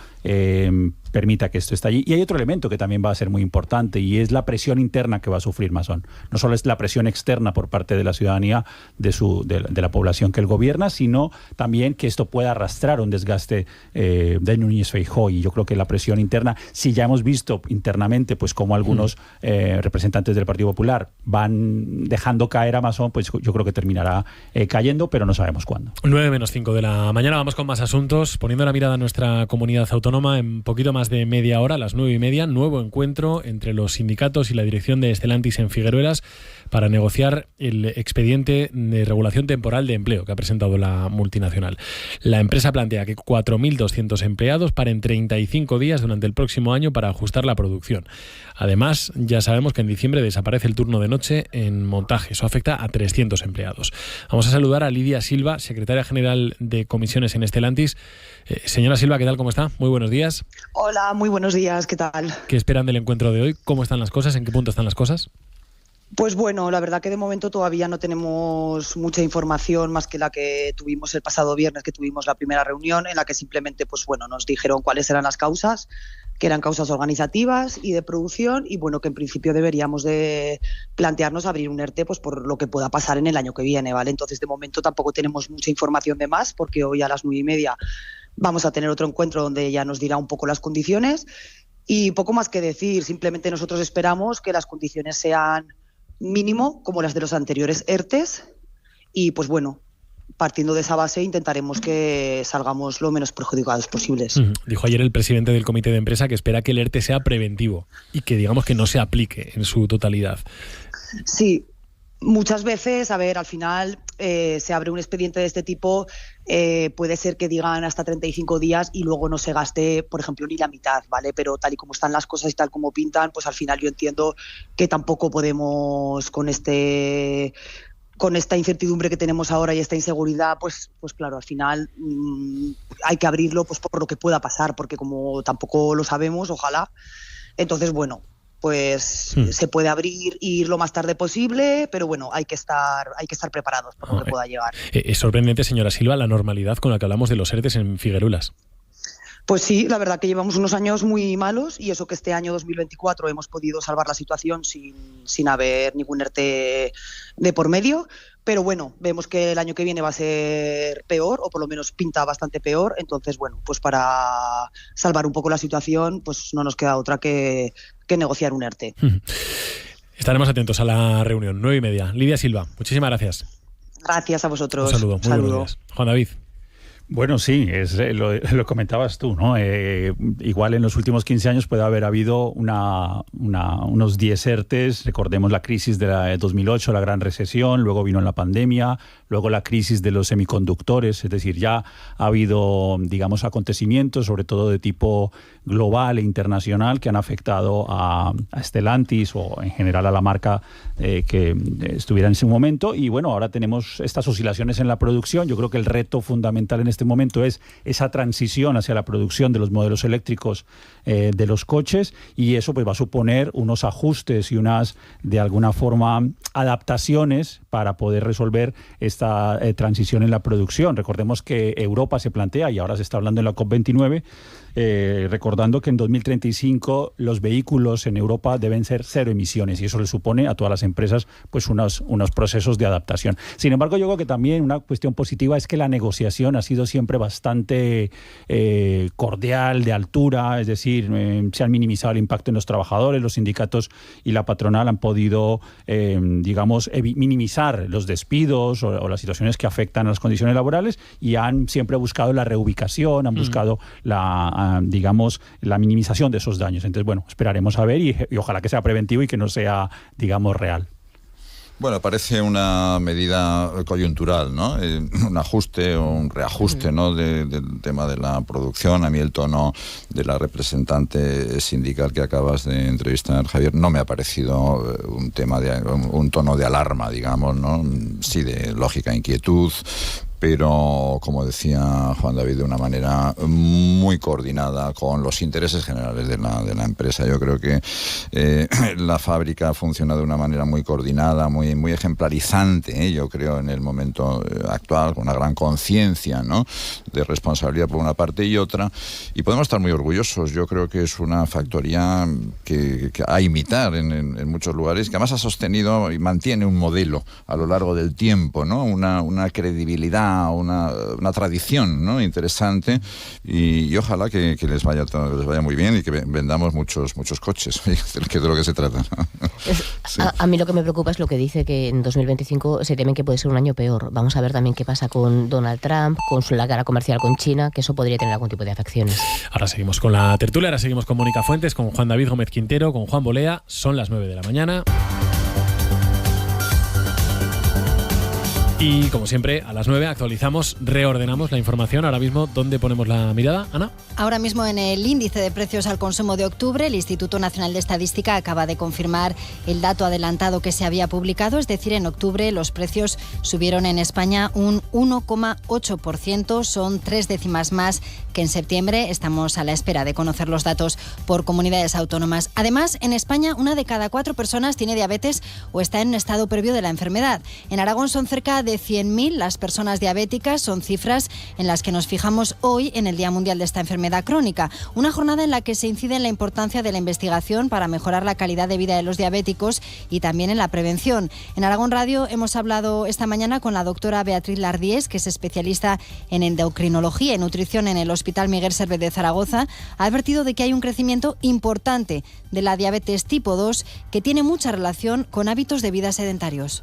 permita que esto esté allí. Y hay otro elemento que también va a ser muy importante, y es la presión interna que va a sufrir Mazón. No solo es la presión externa por parte de la ciudadanía, de la población que él gobierna, sino también que esto pueda arrastrar un desgaste de Núñez Feijóo. Y yo creo que la presión interna, si ya hemos visto internamente pues cómo algunos representantes del Partido Popular van dejando caer a Mazón, pues yo creo que terminará cayendo, pero no sabemos cuándo. 9:05 de la mañana, vamos con más asuntos, poniendo la mirada en nuestra comunidad autónoma. En poquito más de media hora, a las 9:30, nuevo encuentro entre los sindicatos y la dirección de Stellantis en Figueruelas para negociar el expediente de regulación temporal de empleo que ha presentado la multinacional. La empresa plantea que 4.200 empleados paren 35 días durante el próximo año para ajustar la producción. Además, ya sabemos que en diciembre desaparece el turno de noche en montaje. Eso afecta a 300 empleados. Vamos a saludar a Lidia Silva, secretaria general de comisiones en Stellantis. Señora Silva, ¿qué tal? ¿Cómo está? Muy buenos días. Hola, muy buenos días. ¿Qué tal? ¿Qué esperan del encuentro de hoy? ¿Cómo están las cosas? ¿En qué punto están las cosas? Pues bueno, la verdad que de momento todavía no tenemos mucha información más que la que tuvimos el pasado viernes, que tuvimos la primera reunión en la que simplemente pues bueno, nos dijeron cuáles eran las causas, que eran causas organizativas y de producción, y bueno, que en principio deberíamos de plantearnos abrir un ERTE pues por lo que pueda pasar en el año que viene, ¿vale? Entonces de momento tampoco tenemos mucha información de más, porque hoy a las 9:30 vamos a tener otro encuentro donde ella nos dirá un poco las condiciones, y poco más que decir. Simplemente nosotros esperamos que las condiciones sean mínimo como las de los anteriores ERTEs, y pues bueno, partiendo de esa base intentaremos que salgamos lo menos perjudicados posibles. Dijo ayer el presidente del comité de empresa que espera que el ERTE sea preventivo y que digamos que no se aplique en su totalidad. Sí, muchas veces, a ver, al final se abre un expediente de este tipo, puede ser que digan hasta 35 días y luego no se gaste, por ejemplo, ni la mitad, ¿vale? Pero tal y como están las cosas y tal como pintan, pues al final yo entiendo que tampoco podemos con esta incertidumbre que tenemos ahora y esta inseguridad, pues claro, al final hay que abrirlo pues por lo que pueda pasar, porque como tampoco lo sabemos, ojalá. Entonces, bueno, pues se puede abrir e ir lo más tarde posible, pero bueno, hay que estar preparados por lo que pueda llegar. Es sorprendente, señora Silva, la normalidad con la que hablamos de los ERTEs en Figueruelas. Pues sí, la verdad que llevamos unos años muy malos y eso que este año 2024 hemos podido salvar la situación sin haber ningún ERTE de por medio, pero bueno, vemos que el año que viene va a ser peor, o por lo menos pinta bastante peor, entonces bueno, pues para salvar un poco la situación, pues no nos queda otra que negociar un ERTE. Estaremos atentos a la reunión, 9:30. Lidia Silva, muchísimas gracias. Gracias a vosotros. Un saludo. Muy buenos días. Juan David. Bueno, sí, lo comentabas tú, ¿no? Igual en los últimos 15 años puede haber habido unos 10 ERTEs. Recordemos la crisis de 2008, la gran recesión, luego vino la pandemia, luego la crisis de los semiconductores. Es decir, ya ha habido, digamos, acontecimientos, sobre todo de tipo global e internacional, que han afectado a Stellantis o en general a la marca que estuviera en ese momento. Y bueno, ahora tenemos estas oscilaciones en la producción. Yo creo que el reto fundamental en este momento es esa transición hacia la producción de los modelos eléctricos de los coches, y eso pues va a suponer unos ajustes y unas, de alguna forma, adaptaciones para poder resolver esta transición en la producción. Recordemos que Europa se plantea, y ahora se está hablando en la COP29, recordando que en 2035 los vehículos en Europa deben ser cero emisiones, y eso le supone a todas las empresas pues unos procesos de adaptación. Sin embargo, yo creo que también una cuestión positiva es que la negociación ha sido siempre bastante cordial, de altura, es decir, se han minimizado el impacto en los trabajadores, los sindicatos y la patronal han podido, digamos, minimizar los despidos o las situaciones que afectan a las condiciones laborales, y han siempre buscado la reubicación, han buscado digamos, la minimización de esos daños. Entonces, bueno, esperaremos a ver y ojalá que sea preventivo y que no sea, digamos, real. Bueno, parece una medida coyuntural, ¿no? Un ajuste o un reajuste, ¿no? Del tema de la producción. A mí el tono de la representante sindical que acabas de entrevistar, Javier, no me ha parecido un tono de alarma, digamos, ¿no? Sí, de lógica inquietud, pero, como decía Juan David, de una manera muy coordinada con los intereses generales de la empresa. Yo creo que la fábrica funciona de una manera muy coordinada, muy ejemplarizante, yo creo, en el momento actual, con una gran conciencia, ¿no?, de responsabilidad por una parte y otra, y podemos estar muy orgullosos. Yo creo que es una factoría que a imitar en muchos lugares, que además ha sostenido y mantiene un modelo a lo largo del tiempo, ¿no?, una credibilidad, una tradición, ¿no?, interesante, y ojalá que les vaya muy bien y que vendamos muchos coches, que es de lo que se trata. Sí. A mí lo que me preocupa es lo que dice, que en 2025 se temen que puede ser un año peor. Vamos a ver también qué pasa con Donald Trump, con la guerra comercial con China, que eso podría tener algún tipo de afecciones. Ahora seguimos con la tertulia, ahora seguimos con Mónica Fuentes, con Juan David Gómez Quintero, con Juan Bolea. Son las 9 de la mañana. Y como siempre, a las 9 actualizamos, reordenamos la información. Ahora mismo, ¿dónde ponemos la mirada, Ana? Ahora mismo en el índice de precios al consumo de octubre, el Instituto Nacional de Estadística acaba de confirmar el dato adelantado que se había publicado, es decir, en octubre los precios subieron en España un 1,8%, son 3 décimas más que en septiembre. Estamos a la espera de conocer los datos por comunidades autónomas. Además, en España, 1 de cada 4 personas tiene diabetes o está en un estado previo de la enfermedad. En Aragón son cerca de 100.000 las personas diabéticas, son cifras en las que nos fijamos hoy en el Día Mundial de esta enfermedad crónica. Una jornada en la que se incide en la importancia de la investigación para mejorar la calidad de vida de los diabéticos y también en la prevención. En Aragón Radio hemos hablado esta mañana con la doctora Beatriz Lardiés, que es especialista en endocrinología y nutrición en el Hospital Miguel Servet de Zaragoza. Ha advertido de que hay un crecimiento importante de la diabetes tipo 2 que tiene mucha relación con hábitos de vida sedentarios.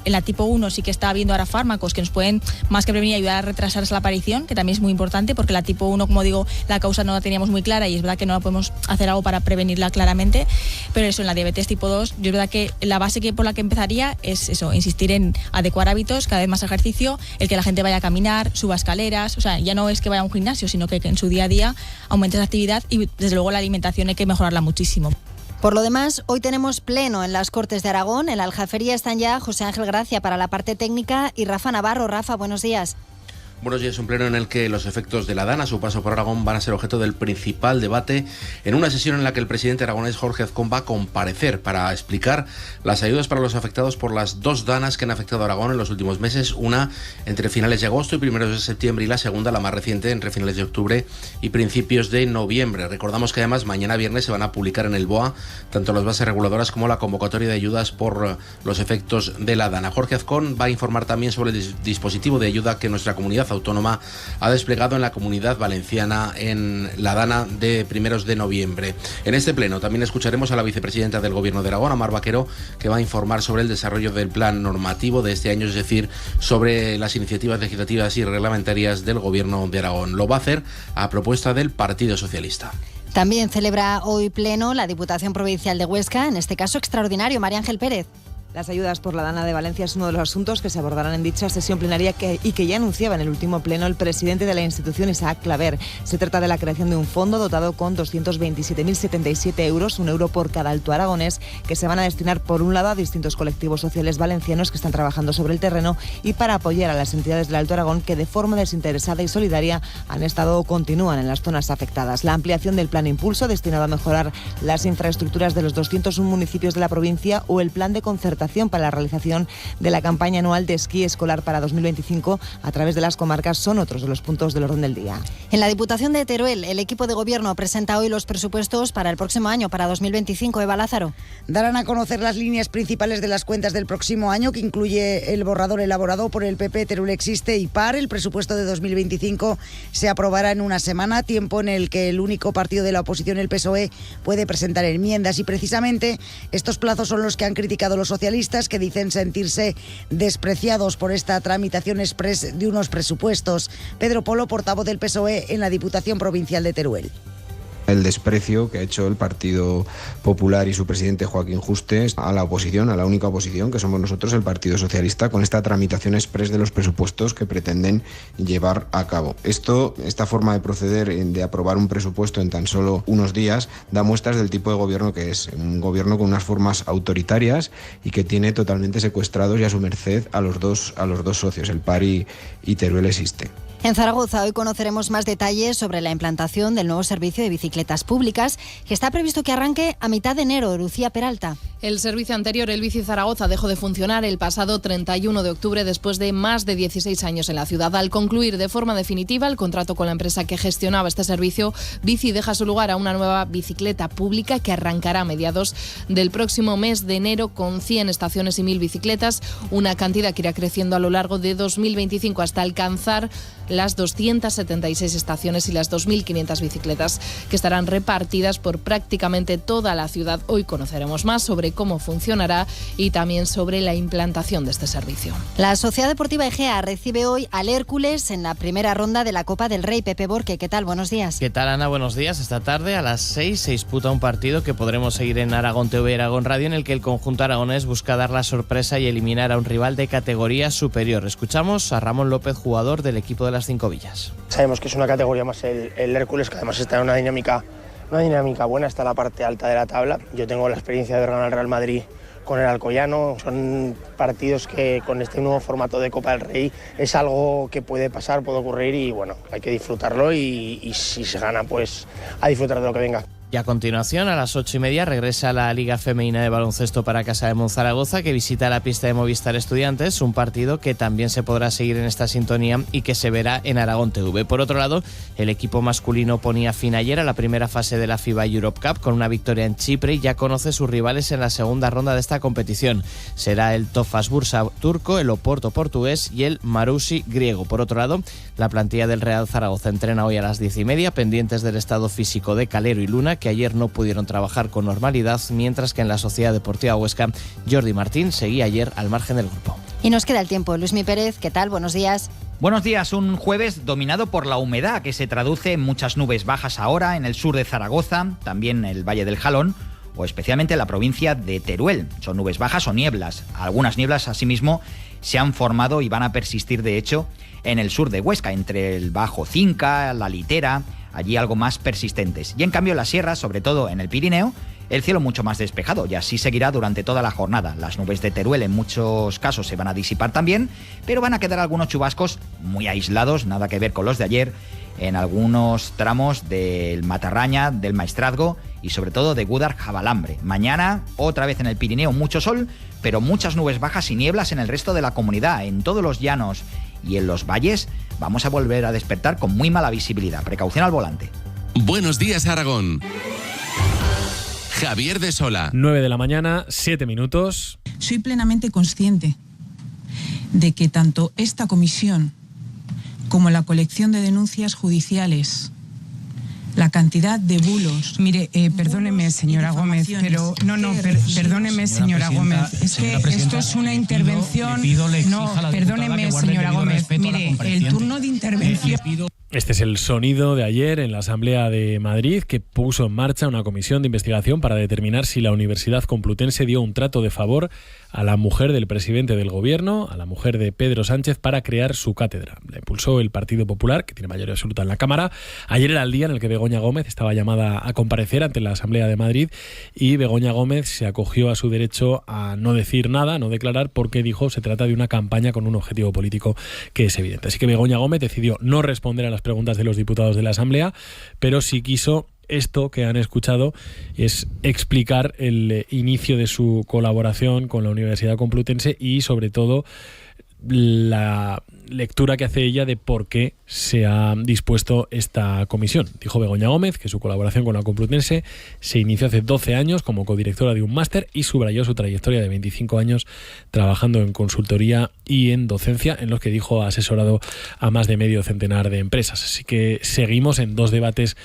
En la tipo 1 sí que está habiendo ahora fármacos que nos pueden, más que prevenir, ayudar a retrasar la aparición, que también es muy importante, porque la tipo 1, como digo, la causa no la teníamos muy clara y es verdad que no la podemos hacer algo para prevenirla claramente, pero eso, en la diabetes tipo 2, yo es verdad que la base por la que empezaría es eso, insistir en adecuar hábitos, cada vez más ejercicio, el que la gente vaya a caminar, suba escaleras, o sea, ya no es que vaya a un gimnasio, sino que en su día a día aumente esa actividad y desde luego la alimentación hay que mejorarla muchísimo. Por lo demás, hoy tenemos pleno en las Cortes de Aragón. En la Aljafería están ya José Ángel Gracia para la parte técnica y Rafa Navarro. Rafa, buenos días. Buenos días, un pleno en el que los efectos de la DANA, su paso por Aragón, van a ser objeto del principal debate en una sesión en la que el presidente aragonés Jorge Azcón va a comparecer para explicar las ayudas para los afectados por las dos DANAs que han afectado a Aragón en los últimos meses, una entre finales de agosto y primeros de septiembre y la segunda, la más reciente, entre finales de octubre y principios de noviembre. Recordamos que además mañana viernes se van a publicar en el BOA tanto las bases reguladoras como la convocatoria de ayudas por los efectos de la DANA. Jorge Azcón va a informar también sobre el dispositivo de ayuda que nuestra comunidad autónoma ha desplegado en la Comunidad Valenciana en la DANA de primeros de noviembre. En este pleno también escucharemos a la vicepresidenta del Gobierno de Aragón, a Mar Vaquero, que va a informar sobre el desarrollo del plan normativo de este año, es decir, sobre las iniciativas legislativas y reglamentarias del Gobierno de Aragón. Lo va a hacer a propuesta del Partido Socialista. También celebra hoy pleno la Diputación Provincial de Huesca, en este caso extraordinario. María Ángel Pérez. Las ayudas por la DANA de Valencia es uno de los asuntos que se abordarán en dicha sesión plenaria y que ya anunciaba en el último pleno el presidente de la institución, Isaac Claver. Se trata de la creación de un fondo dotado con 227.077 euros, €1 por cada alto aragonés, que se van a destinar por un lado a distintos colectivos sociales valencianos que están trabajando sobre el terreno y para apoyar a las entidades del Alto Aragón que de forma desinteresada y solidaria han estado o continúan en las zonas afectadas. La ampliación del plan Impulso, destinado a mejorar las infraestructuras de los 201 municipios de la provincia, o el plan de concertación para la realización de la campaña anual de esquí escolar para 2025 a través de las comarcas son otros de los puntos del orden del día. En la Diputación de Teruel, el equipo de gobierno presenta hoy los presupuestos para el próximo año, para 2025. Eva Lázaro. Darán a conocer las líneas principales de las cuentas del próximo año, que incluye el borrador elaborado por el PP Teruel Existe y PAR. El presupuesto de 2025 se aprobará en una semana, tiempo en el que el único partido de la oposición, el PSOE, puede presentar enmiendas, y precisamente estos plazos son los que han criticado los socialistas, que dicen sentirse despreciados por esta tramitación express de unos presupuestos. Pedro Polo, portavoz del PSOE en la Diputación Provincial de Teruel. El desprecio que ha hecho el Partido Popular y su presidente Joaquín Justes a la oposición, a la única oposición que somos nosotros, el Partido Socialista, con esta tramitación express de los presupuestos que pretenden llevar a cabo. Esta forma de proceder, de aprobar un presupuesto en tan solo unos días, da muestras del tipo de gobierno que es. Un gobierno con unas formas autoritarias y que tiene totalmente secuestrados y a su merced a los dos socios, el PAR y Teruel Existe. En Zaragoza hoy conoceremos más detalles sobre la implantación del nuevo servicio de bicicletas públicas, que está previsto que arranque a mitad de enero. Lucía Peralta. El servicio anterior, el Bici Zaragoza, dejó de funcionar el pasado 31 de octubre después de más de 16 años en la ciudad. Al concluir de forma definitiva el contrato con la empresa que gestionaba este servicio, Bici deja su lugar a una nueva bicicleta pública que arrancará a mediados del próximo mes de enero con 100 estaciones y 1.000 bicicletas, una cantidad que irá creciendo a lo largo de 2025 hasta alcanzar las 276 estaciones y las 2.500 bicicletas que estarán repartidas por prácticamente toda la ciudad. Hoy conoceremos más sobre cómo funcionará y también sobre la implantación de este servicio. La Sociedad Deportiva Egea recibe hoy al Hércules en la primera ronda de la Copa del Rey. Pepe Borque, ¿qué tal? Buenos días. ¿Qué tal, Ana? Buenos días. Esta tarde a las 6 se disputa un partido que podremos seguir en Aragón TV y Aragón Radio, en el que el conjunto aragonés busca dar la sorpresa y eliminar a un rival de categoría superior. Escuchamos a Ramón López, jugador del equipo de las Cinco Villas. Sabemos que es una categoría más el Hércules, que además está en una dinámica buena, está en la parte alta de la tabla. Yo tengo la experiencia de ver ganar al Real Madrid con el Alcoyano. Son partidos que con este nuevo formato de Copa del Rey es algo que puede pasar, puede ocurrir, y bueno, hay que disfrutarlo y si se gana, pues a disfrutar de lo que venga. Y a continuación, a las 8:30, regresa la Liga Femenina de Baloncesto para Casa de Monzaragoza, que visita la pista de Movistar Estudiantes, un partido que también se podrá seguir en esta sintonía y que se verá en Aragón TV. Por otro lado, el equipo masculino ponía fin ayer a la primera fase de la FIBA Europe Cup con una victoria en Chipre y ya conoce sus rivales en la segunda ronda de esta competición. Será el Tofaş Bursa turco, el Oporto portugués y el Marusi griego. Por otro lado, la plantilla del Real Zaragoza entrena hoy a las 10:30, pendientes del estado físico de Calero y Luna, que ayer no pudieron trabajar con normalidad, mientras que en la Sociedad Deportiva Huesca, Jordi Martín seguía ayer al margen del grupo. Y nos queda el tiempo. Luismi Pérez, ¿qué tal? Buenos días. Buenos días, un jueves dominado por la humedad, que se traduce en muchas nubes bajas ahora en el sur de Zaragoza, también en el Valle del Jalón, o especialmente en la provincia de Teruel. Son nubes bajas o nieblas. Algunas nieblas, asimismo, se han formado y van a persistir, de hecho, en el sur de Huesca, entre el Bajo Cinca, la Litera, allí algo más persistentes. Y en cambio la sierra, sobre todo en el Pirineo, el cielo mucho más despejado y así seguirá durante toda la jornada. Las nubes de Teruel en muchos casos se van a disipar también, pero van a quedar algunos chubascos muy aislados, nada que ver con los de ayer, en algunos tramos del Matarraña, del Maestrazgo y sobre todo de Gúdar-Jabalambre. Mañana, otra vez en el Pirineo, mucho sol, pero muchas nubes bajas y nieblas en el resto de la comunidad. En todos los llanos y en los valles vamos a volver a despertar con muy mala visibilidad. Precaución al volante. Buenos días, Aragón. Javier de Sola. 9 de la mañana, 7 minutos. Soy plenamente consciente de que tanto esta comisión como la colección de denuncias judiciales, la cantidad de bulos... Mire, perdóneme, señora Gómez, pero... perdóneme, señora Gómez. Es que esto es una intervención... Perdóneme, señora Gómez. Mire, el turno de intervención... Este es el sonido de ayer en la Asamblea de Madrid, que puso en marcha una comisión de investigación para determinar si la Universidad Complutense dio un trato de favor a la mujer del presidente del Gobierno, a la mujer de Pedro Sánchez, para crear su cátedra. La impulsó el Partido Popular, que tiene mayoría absoluta en la Cámara. Ayer era el día en el que Begoña Gómez estaba llamada a comparecer ante la Asamblea de Madrid y Begoña Gómez se acogió a su derecho a no decir nada, a no declarar, porque dijo se trata de una campaña con un objetivo político que es evidente. Así que Begoña Gómez decidió no responder a las preguntas de los diputados de la Asamblea, pero sí quiso esto que han escuchado, es explicar el inicio de su colaboración con la Universidad Complutense y sobre todo la lectura que hace ella de por qué se ha dispuesto esta comisión. Dijo Begoña Gómez que su colaboración con la Complutense se inició hace 12 años como codirectora de un máster y subrayó su trayectoria de 25 años trabajando en consultoría y en docencia, en los que dijo ha asesorado a más de medio centenar de empresas. Así que seguimos en dos debates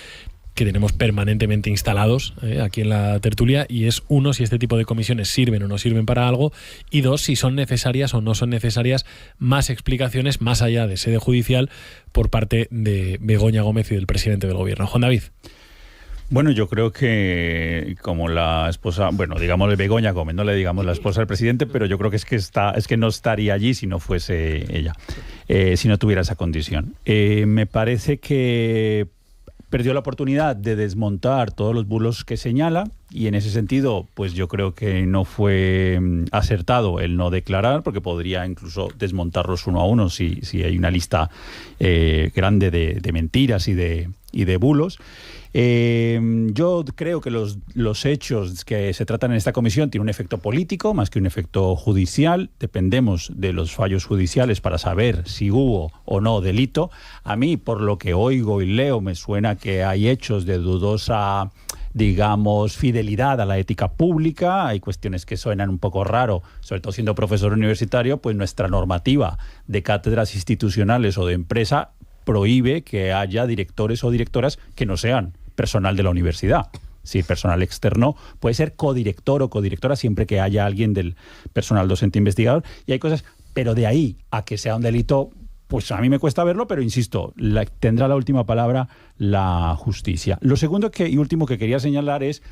que tenemos permanentemente instalados aquí en la tertulia, y es uno, si este tipo de comisiones sirven o no sirven para algo, y dos, si son necesarias o no son necesarias más explicaciones más allá de sede judicial por parte de Begoña Gómez y del presidente del Gobierno. Juan David. Bueno, yo creo que como la esposa, bueno, digámosle Begoña Gómez, no le digamos la esposa del presidente, pero yo creo que es que no estaría allí si no fuese ella, si no tuviera esa condición. Me parece que perdió la oportunidad de desmontar todos los bulos que señala, y en ese sentido, pues yo creo que no fue acertado el no declarar, porque podría incluso desmontarlos uno a uno si hay una lista grande de mentiras y de bulos. Yo creo que los hechos que se tratan en esta comisión tienen un efecto político más que un efecto judicial. Dependemos de los fallos judiciales para saber si hubo o no delito. A mí, por lo que oigo y leo, me suena que hay hechos de dudosa, digamos, fidelidad a la ética pública. Hay cuestiones que suenan un poco raro, sobre todo siendo profesor universitario, pues nuestra normativa de cátedras institucionales o de empresa prohíbe que haya directores o directoras que no sean personal de la universidad. Si personal externo puede ser codirector o codirectora siempre que haya alguien del personal docente investigador, y hay cosas, pero de ahí a que sea un delito, pues a mí me cuesta verlo, pero insisto, tendrá la última palabra la justicia. Lo segundo y último que quería señalar es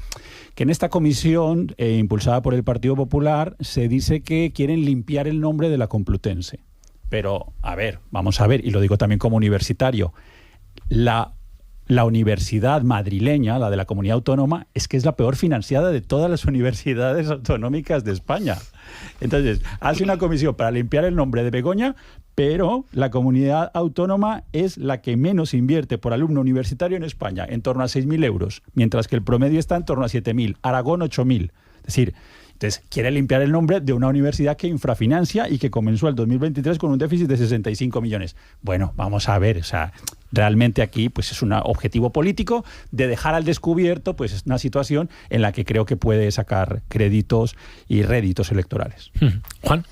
que en esta comisión, impulsada por el Partido Popular, se dice que quieren limpiar el nombre de la Complutense. Pero, a ver, vamos a ver, y lo digo también como universitario, la universidad madrileña, la de la comunidad autónoma, es que es la peor financiada de todas las universidades autonómicas de España. Entonces, hace una comisión para limpiar el nombre de Begoña, pero la comunidad autónoma es la que menos invierte por alumno universitario en España, en torno a 6.000 euros, mientras que el promedio está en torno a 7.000, Aragón 8.000. Es decir, entonces quiere limpiar el nombre de una universidad que infrafinancia y que comenzó el 2023 con un déficit de 65 millones. Bueno, vamos a ver, o sea, realmente aquí pues es un objetivo político de dejar al descubierto pues una situación en la que creo que puede sacar créditos y réditos electorales. Juan.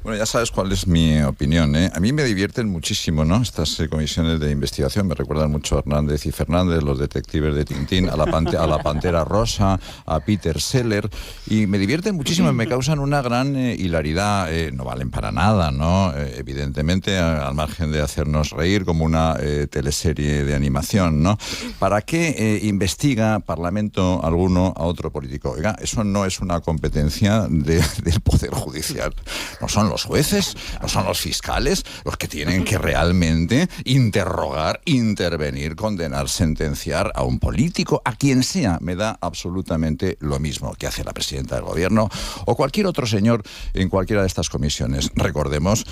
Bueno, ya sabes cuál es mi opinión, ¿eh? A mí me divierten muchísimo, ¿no?, estas comisiones de investigación. Me recuerdan mucho a Hernández y Fernández, los detectives de Tintín, a la Pantera Rosa, a Peter Seller, y me divierten muchísimo, me causan una gran hilaridad. No valen para nada, ¿no? Evidentemente, al margen de hacernos reír como una teleserie de animación, ¿no? ¿Para qué investiga Parlamento alguno a otro político? Oiga, eso no es una competencia del Poder Judicial. No son los jueces, no son los fiscales los que tienen que realmente interrogar, intervenir, condenar, sentenciar a un político, a quien sea. Me da absolutamente lo mismo que hace la presidenta del gobierno o cualquier otro señor en cualquiera de estas comisiones. Recordemos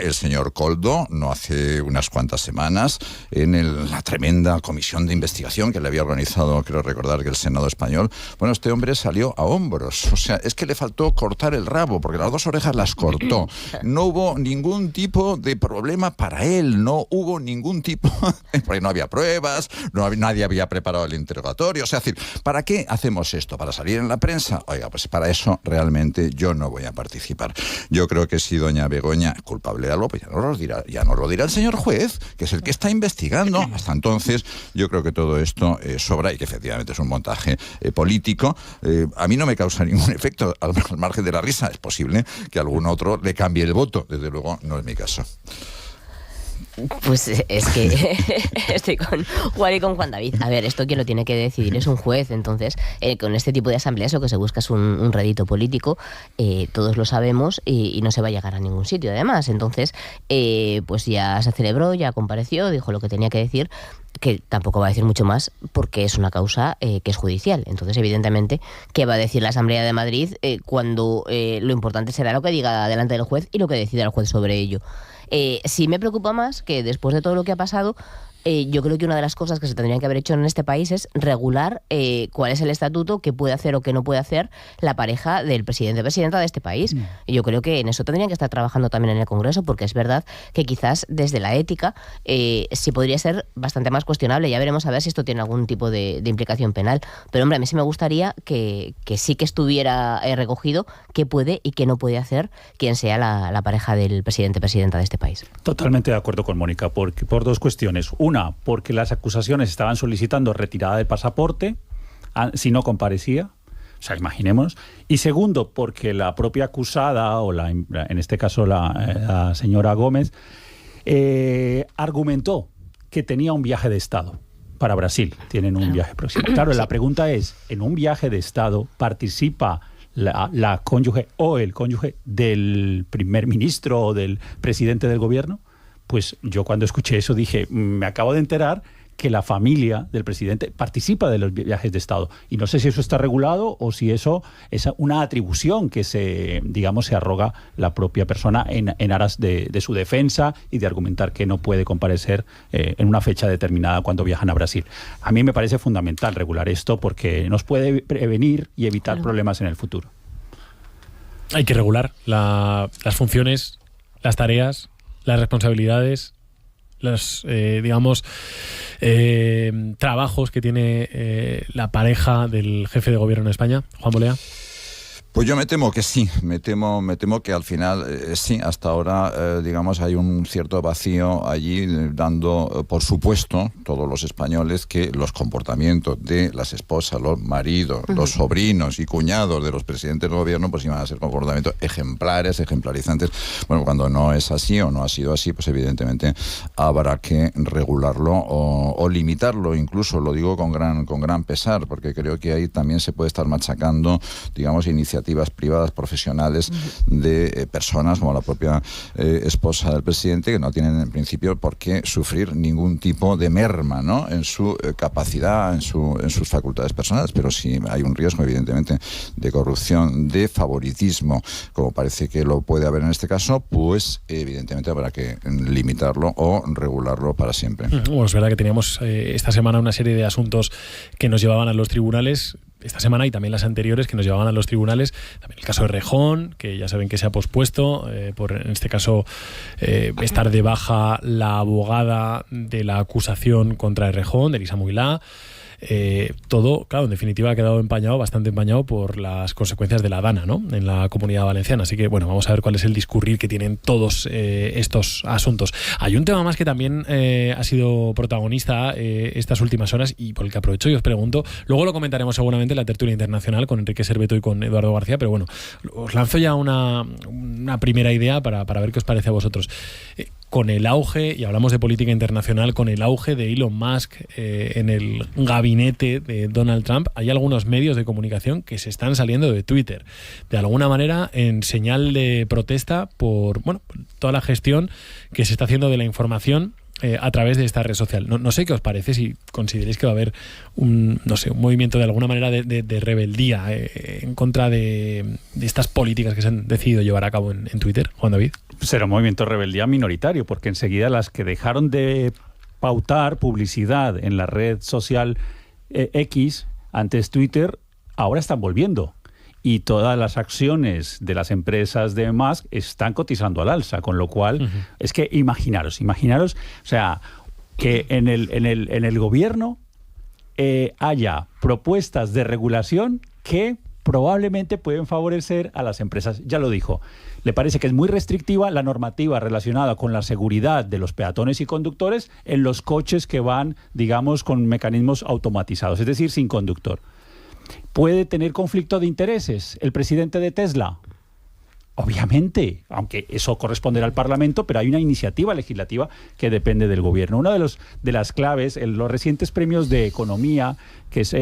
el señor Koldo, no hace unas cuantas semanas, en la tremenda comisión de investigación que le había organizado, creo recordar, que el Senado español. Bueno, este hombre salió a hombros. O sea, es que le faltó cortar el rabo, porque las dos orejas las cortó. No hubo ningún tipo de problema para él, no hubo ningún tipo, porque no había pruebas, nadie había preparado el interrogatorio. O sea, es decir, ¿para qué hacemos esto? ¿Para salir en la prensa? Oiga, pues para eso realmente yo no voy a participar. Yo creo que si doña Begoña es culpable de algo, pues ya no lo dirá el señor juez, que es el que está investigando. Hasta entonces, yo creo que todo esto sobra y que efectivamente es un montaje político. A mí no me causa ningún efecto, al margen de la risa. Es posible que a algún otro le cambie el voto. Desde luego, no es mi caso. Pues es que estoy con Juan y con Juan David. A ver, esto quien lo tiene que decidir es un juez. Entonces, con este tipo de asambleas lo que se busca es un rédito político. Todos lo sabemos y no se va a llegar a ningún sitio, además. Entonces, pues ya se celebró, ya compareció, dijo lo que tenía que decir, que tampoco va a decir mucho más porque es una causa que es judicial. Entonces, evidentemente, ¿qué va a decir la Asamblea de Madrid cuando lo importante será lo que diga delante del juez y lo que decida el juez sobre ello? Sí me preocupa más que después de todo lo que ha pasado, yo creo que una de las cosas que se tendrían que haber hecho en este país es regular cuál es el estatuto que puede hacer o que no puede hacer la pareja del presidente o presidenta de este país. Y yo creo que en eso tendrían que estar trabajando también en el Congreso, porque es verdad que quizás desde la ética sí podría ser bastante más cuestionable. Ya veremos a ver si esto tiene algún tipo de implicación penal. Pero hombre, a mí sí me gustaría que sí que estuviera recogido qué puede y qué no puede hacer quien sea la pareja del presidente o presidenta de este país. Totalmente de acuerdo con Mónica, por dos cuestiones. Una, porque las acusaciones estaban solicitando retirada del pasaporte si no comparecía, o sea, imaginemos. Y segundo, porque la propia acusada, o en este caso la señora Gómez, argumentó que tenía un viaje de Estado para Brasil. Tienen un viaje próximo. Claro, la pregunta es, ¿en un viaje de Estado participa la cónyuge o el cónyuge del primer ministro o del presidente del gobierno? Pues yo cuando escuché eso dije, me acabo de enterar que la familia del presidente participa de los viajes de Estado. Y no sé si eso está regulado o si eso es una atribución que se arroga la propia persona en aras de su defensa y de argumentar que no puede comparecer en una fecha determinada cuando viajan a Brasil. A mí me parece fundamental regular esto porque nos puede prevenir y evitar problemas en el futuro. Hay que regular las funciones, las tareas, las responsabilidades, los, trabajos que tiene la pareja del jefe de gobierno en España, Juan Bolea. Pues yo me temo que sí, me temo que al final sí, hasta ahora hay un cierto vacío allí, dando por supuesto todos los españoles que los comportamientos de las esposas, los maridos, los sobrinos y cuñados de los presidentes del gobierno pues iban a ser comportamientos ejemplares, ejemplarizantes. Bueno, cuando no es así o no ha sido así, pues evidentemente habrá que regularlo o limitarlo, incluso lo digo con gran pesar, porque creo que ahí también se puede estar machacando, iniciativas privadas, profesionales de personas como la propia esposa del presidente, que no tienen en principio por qué sufrir ningún tipo de merma, ¿no?, en su capacidad, en sus facultades personales, pero si hay un riesgo evidentemente de corrupción, de favoritismo, como parece que lo puede haber en este caso, pues evidentemente habrá que limitarlo o regularlo para siempre. Bueno, es verdad que teníamos esta semana una serie de asuntos que nos llevaban a los tribunales, esta semana y también las anteriores, que nos llevaban a los tribunales. También el caso de Rejón, que ya saben que se ha pospuesto por, en este caso, estar de baja la abogada de la acusación contra Rejón, de Elisa Muilá. Todo, claro, en definitiva ha quedado bastante empañado por las consecuencias de la DANA, ¿no?, en la Comunidad Valenciana. Así que, bueno, vamos a ver cuál es el discurrir que tienen todos estos asuntos. Hay un tema más que también ha sido protagonista estas últimas horas y por el que aprovecho y os pregunto, luego lo comentaremos seguramente en la tertulia internacional con Enrique Serveto y con Eduardo García, pero bueno, os lanzo ya una primera idea para ver qué os parece a vosotros. con el auge, y hablamos de política internacional, con el auge de Elon Musk en el gabinete de Donald Trump, hay algunos medios de comunicación que se están saliendo de Twitter, de alguna manera en señal de protesta por toda la gestión que se está haciendo de la información a través de esta red social. No sé qué os parece, si consideréis que va a haber un movimiento de alguna manera de rebeldía en contra de estas políticas que se han decidido llevar a cabo en Twitter, Juan David. Será un movimiento de rebeldía minoritario, porque enseguida las que dejaron de pautar publicidad en la red social X, antes Twitter, ahora están volviendo. Y todas las acciones de las empresas de Musk están cotizando al alza, con lo cual es que imaginaros, o sea, que en el gobierno haya propuestas de regulación que probablemente pueden favorecer a las empresas. Ya lo dijo, le parece que es muy restrictiva la normativa relacionada con la seguridad de los peatones y conductores en los coches que van, digamos, con mecanismos automatizados, es decir, sin conductor. ¿Puede tener conflicto de intereses el presidente de Tesla? Obviamente, aunque eso corresponderá al Parlamento, pero hay una iniciativa legislativa que depende del gobierno. Una de las claves, en los recientes premios de economía, que es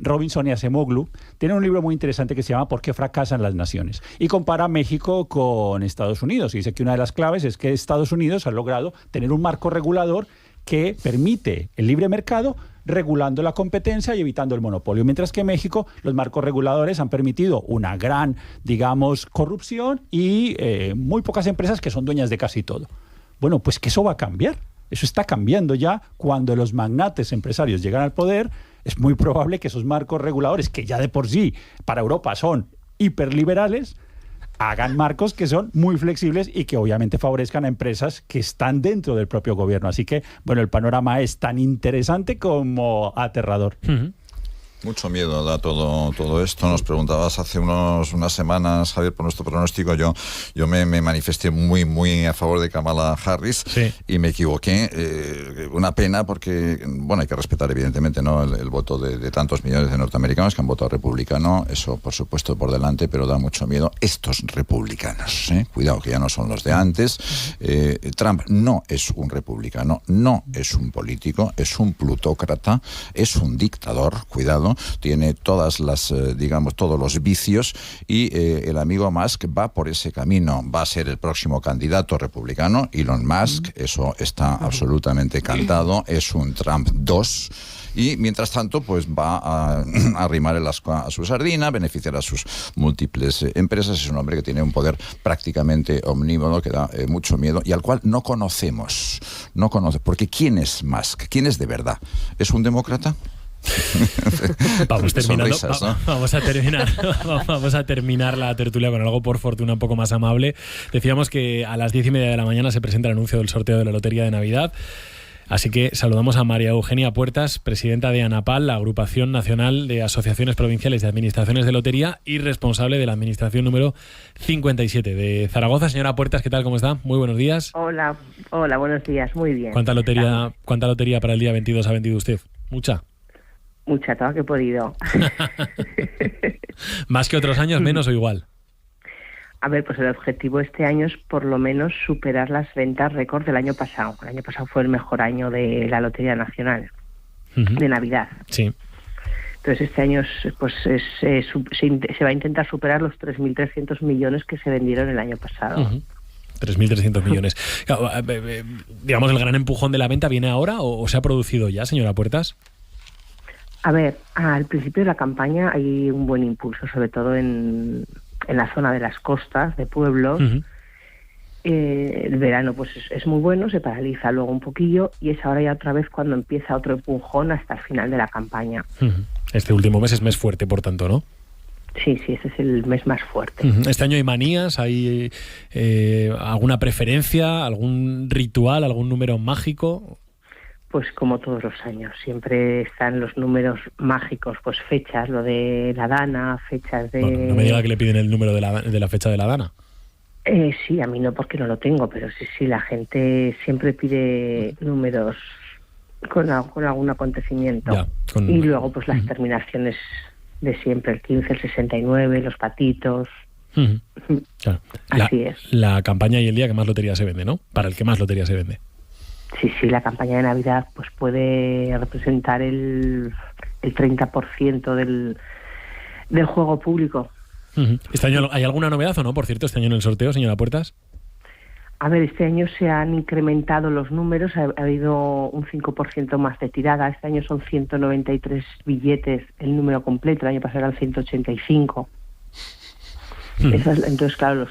Robinson y Acemoglu, tienen un libro muy interesante que se llama ¿Por qué fracasan las naciones? Y compara México con Estados Unidos. Y dice que una de las claves es que Estados Unidos ha logrado tener un marco regulador que permite el libre mercado, regulando la competencia y evitando el monopolio, mientras que en México los marcos reguladores han permitido una gran, digamos, corrupción y muy pocas empresas que son dueñas de casi todo. Bueno, pues que eso va a cambiar. Eso está cambiando ya. Cuando los magnates empresarios llegan al poder, es muy probable que esos marcos reguladores, que ya de por sí para Europa son hiperliberales, hagan marcos que son muy flexibles y que obviamente favorezcan a empresas que están dentro del propio gobierno. Así que, bueno, el panorama es tan interesante como aterrador. Mucho miedo da todo esto. Nos preguntabas hace unas semanas, Javier, por nuestro pronóstico. Yo me manifesté muy a favor de Kamala Harris, sí, y me equivoqué. Una pena porque, hay que respetar evidentemente, ¿no?, el voto de tantos millones de norteamericanos que han votado republicano. Eso, por supuesto, por delante, pero da mucho miedo estos republicanos. Cuidado, que ya no son los de antes. Trump no es un republicano, no es un político, es un plutócrata, es un dictador. Cuidado. Tiene todas las, todos los vicios, y el amigo Musk va por ese camino. Va a ser el próximo candidato republicano, Elon Musk, eso está absolutamente cantado, es un Trump 2. Y mientras tanto, pues va a arrimar el asco a su sardina, beneficiar a sus múltiples empresas. Es un hombre que tiene un poder prácticamente omnímodo, que da mucho miedo y al cual no conocemos. Porque ¿quién es Musk? ¿Quién es de verdad? ¿Es un demócrata? Vamos terminando. Sonrisas, ¿no? Vamos a terminar la tertulia con algo, por fortuna, un poco más amable. Decíamos que a las 10:30 de la mañana se presenta el anuncio del sorteo de la Lotería de Navidad. Así que saludamos a María Eugenia Puertas, presidenta de ANAPAL, la Agrupación Nacional de Asociaciones Provinciales de Administraciones de Lotería, y responsable de la administración número 57 de Zaragoza. Señora Puertas, ¿qué tal? ¿Cómo está? Muy buenos días. Hola, buenos días, muy bien. ¿Cuánta lotería para el día 22 ha vendido usted? ¿Mucha? Mucha, todo lo que he podido. ¿Más que otros años, menos o igual? A ver, pues el objetivo este año es por lo menos superar las ventas récord del año pasado. El año pasado fue el mejor año de la Lotería Nacional, de Navidad. Sí. Entonces este año se va a intentar superar los 3.300 millones que se vendieron el año pasado. 3.300 millones. Claro, digamos, ¿el gran empujón de la venta viene ahora o se ha producido ya, señora Puertas? A ver, al principio de la campaña hay un buen impulso, sobre todo en la zona de las costas, de pueblos. El verano pues es muy bueno, se paraliza luego un poquillo, y es ahora ya otra vez cuando empieza otro empujón hasta el final de la campaña. Este último mes es mes fuerte, por tanto, ¿no? Sí, ese es el mes más fuerte. Este año hay manías, hay alguna preferencia, algún ritual, algún número mágico. Pues como todos los años, siempre están los números mágicos, pues fechas, lo de la dana, fechas de... Bueno, no me diga que le piden el número de la fecha de la dana. Sí, a mí no, porque no lo tengo, pero sí, la gente siempre pide números con algún acontecimiento. Y luego pues las terminaciones de siempre, el 15, el 69, los patitos... Claro. Así es. La campaña y el día que más lotería se vende, ¿no? Para el que más lotería se vende. Sí, la campaña de Navidad pues puede representar el 30% del juego público. ¿Este año hay alguna novedad o no, por cierto, este año en el sorteo, señora Puertas? A ver, este año se han incrementado los números, ha habido un 5% más de tirada. Este año son 193 billetes el número completo, el año pasado eran 185. Entonces, claro,